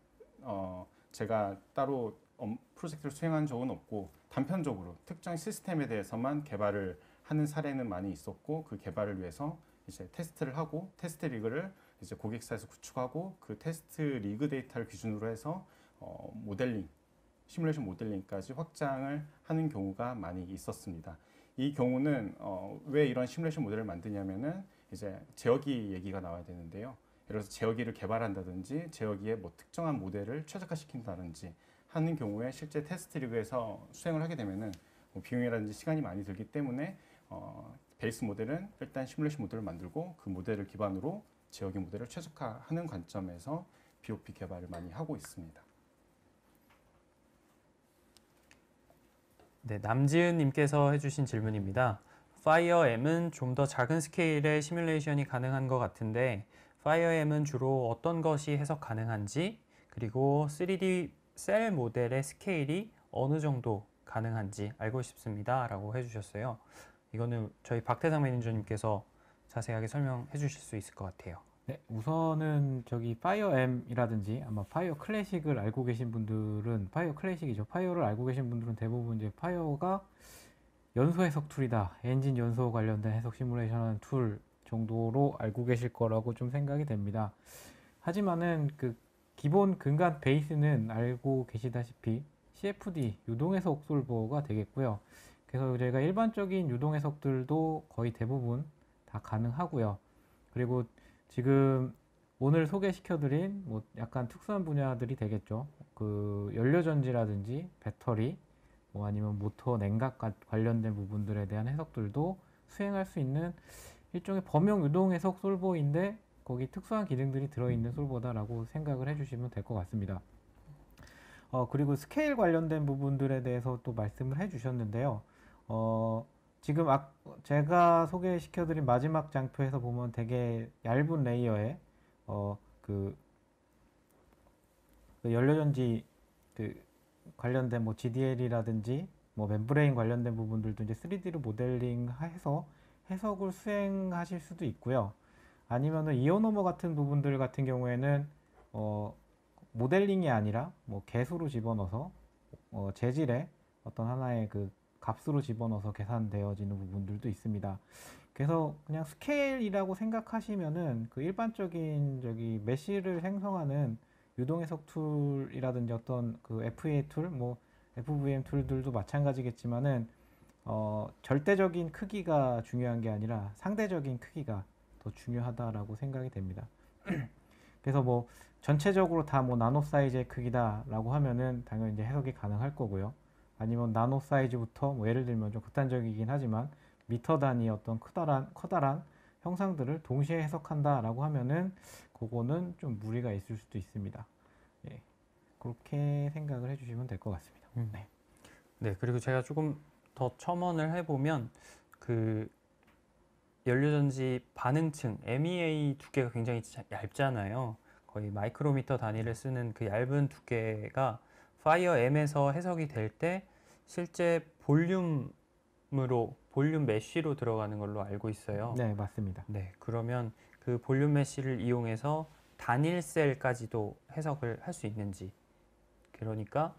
제가 따로 프로젝트를 수행한 적은 없고 단편적으로 특정 시스템에 대해서만 개발을 하는 사례는 많이 있었고 그 개발을 위해서 이제 테스트를 하고 테스트 리그를 이제 고객사에서 구축하고 그 테스트 리그 데이터를 기준으로 해서 모델링, 시뮬레이션 모델링까지 확장을 하는 경우가 많이 있었습니다. 이 경우는 왜 이런 시뮬레이션 모델을 만드냐면은 이제 제어기 얘기가 나와야 되는데요. 예를 들어서 제어기를 개발한다든지 제어기의 뭐 특정한 모델을 최적화시킨다든지 하는 경우에 실제 테스트 리그에서 수행을 하게 되면은 뭐 비용이라든지 시간이 많이 들기 때문에 베이스 모델은 일단 시뮬레이션 모델을 만들고 그 모델을 기반으로 제어기 모델을 최적화하는 관점에서 BOP 개발을 많이 하고 있습니다. 네, 남지은 님께서 해주신 질문입니다. 파이어엠은 좀 더 작은 스케일의 시뮬레이션이 가능한 것 같은데 파이어엠은 주로 어떤 것이 해석 가능한지 그리고 3D 셀 모델의 스케일이 어느 정도 가능한지 알고 싶습니다. 라고 해주셨어요. 이거는 저희 박태상 매니저님께서 자세하게 설명해 주실 수 있을 것 같아요. 네, 우선은 저기 파이어엠이라든지 아마 파이어 클래식을 알고 계신 분들은 파이어 클래식이죠. 파이어를 알고 계신 분들은 대부분 이제 파이어가 연소 해석 툴이다. 엔진 연소 관련된 해석 시뮬레이션 하는 툴 정도로 알고 계실 거라고 좀 생각이 됩니다. 하지만은 그 기본 근간 베이스는 알고 계시다시피 CFD 유동 해석 솔버가 되겠고요. 그래서 저희가 일반적인 유동 해석들도 거의 대부분 다 가능하고요. 그리고 지금 오늘 소개시켜드린 뭐 약간 특수한 분야들이 되겠죠. 그 연료전지라든지 배터리, 뭐 아니면 모터 냉각 관련된 부분들에 대한 해석들도 수행할 수 있는 일종의 범용 유동 해석 솔버인데 거기 특수한 기능들이 들어있는 솔버다라고 생각을 해주시면 될 것 같습니다. 그리고 스케일 관련된 부분들에 대해서 또 말씀을 해주셨는데요. 지금 제가 소개시켜드린 마지막 장표에서 보면 되게 얇은 레이어에 그 연료전지 관련된 뭐 GDL이라든지 뭐 멤브레인 관련된 부분들도 이제 3D로 모델링해서 해석을 수행하실 수도 있고요. 아니면은 이오노머 같은 부분들 같은 경우에는 모델링이 아니라 뭐 개수로 집어넣어서 재질의 어떤 하나의 그 값으로 집어넣어서 계산되어지는 부분들도 있습니다. 그래서 그냥 스케일이라고 생각하시면은 그 일반적인 저기 메쉬를 생성하는 유동 해석 툴이라든지 어떤 그 FEA 툴, 뭐 FVM 툴들도 마찬가지겠지만은 절대적인 크기가 중요한 게 아니라 상대적인 크기가 더 중요하다라고 생각이 됩니다. 그래서 뭐 전체적으로 다 뭐 나노 사이즈의 크기다라고 하면은 당연히 이제 해석이 가능할 거고요. 아니면 나노 사이즈부터 뭐 예를 들면 좀 극단적이긴 하지만 미터 단위 어떤 커다란 형상들을 동시에 해석한다라고 하면은 그거는 좀 무리가 있을 수도 있습니다. 예, 그렇게 생각을 해주시면 될 것 같습니다. 네. 네, 그리고 제가 조금 더 첨언을 해보면 그 연료전지 반응층 MEA 두께가 굉장히 얇잖아요. 거의 마이크로미터 단위를 쓰는 그 얇은 두께가 파이어 M에서 해석이 될 때 실제 볼륨 메쉬로 들어가는 걸로 알고 있어요. 네, 맞습니다. 네, 그러면 그 볼륨 메쉬를 이용해서 단일 셀까지도 해석을 할 수 있는지, 그러니까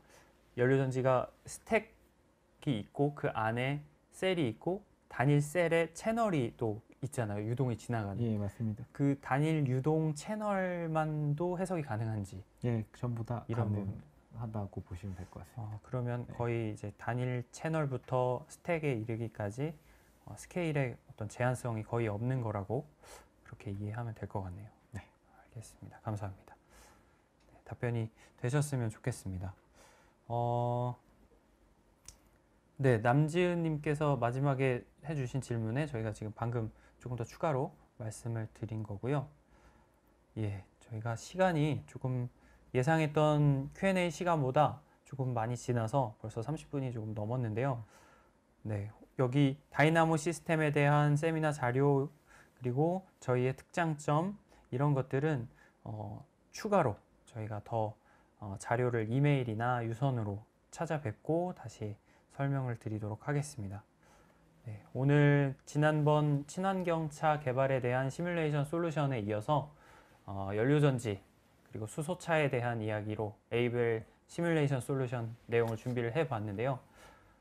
연료전지가 스택이 있고 그 안에 셀이 있고 단일 셀에 채널이 또 있잖아요. 유동이 지나가는. 예, 맞습니다. 그 단일 유동 채널만도 해석이 가능한지. 예, 전부 다 이런 부분. 가능하다고 보시면 될 것 같습니다. 그러면 네. 거의 이제 단일 채널부터 스택에 이르기까지 스케일의 어떤 제한성이 거의 없는 거라고 그렇게 이해하면 될 것 같네요. 네. 알겠습니다. 감사합니다. 네, 답변이 되셨으면 좋겠습니다. 네, 남지은님께서 마지막에 해주신 질문에 저희가 지금 방금 조금 더 추가로 말씀을 드린 거고요. 예, 저희가 시간이 조금 예상했던 Q&A 시간보다 조금 많이 지나서 벌써 30분이 조금 넘었는데요. 네, 여기 다이나모 시스템에 대한 세미나 자료 그리고 저희의 특장점 이런 것들은 추가로 저희가 더 자료를 이메일이나 유선으로 찾아뵙고 다시 설명을 드리도록 하겠습니다. 네, 오늘 지난번 친환경차 개발에 대한 시뮬레이션 솔루션에 이어서 연료전지 그리고 수소차에 대한 이야기로 에이블 시뮬레이션 솔루션 내용을 준비를 해봤는데요.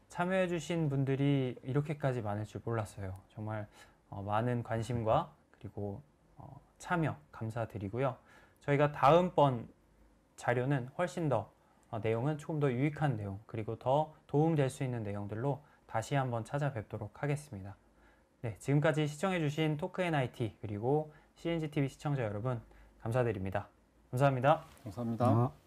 참여해주신 분들이 이렇게까지 많을 줄 몰랐어요. 정말 많은 관심과 그리고 참여 감사드리고요. 저희가 다음번 자료는 훨씬 더 내용은 조금 더 유익한 내용 그리고 더 도움될 수 있는 내용들로 다시 한번 찾아뵙도록 하겠습니다. 네, 지금까지 시청해주신 토크NIT 그리고 CNGTV 시청자 여러분 감사드립니다. 감사합니다. 감사합니다. 아.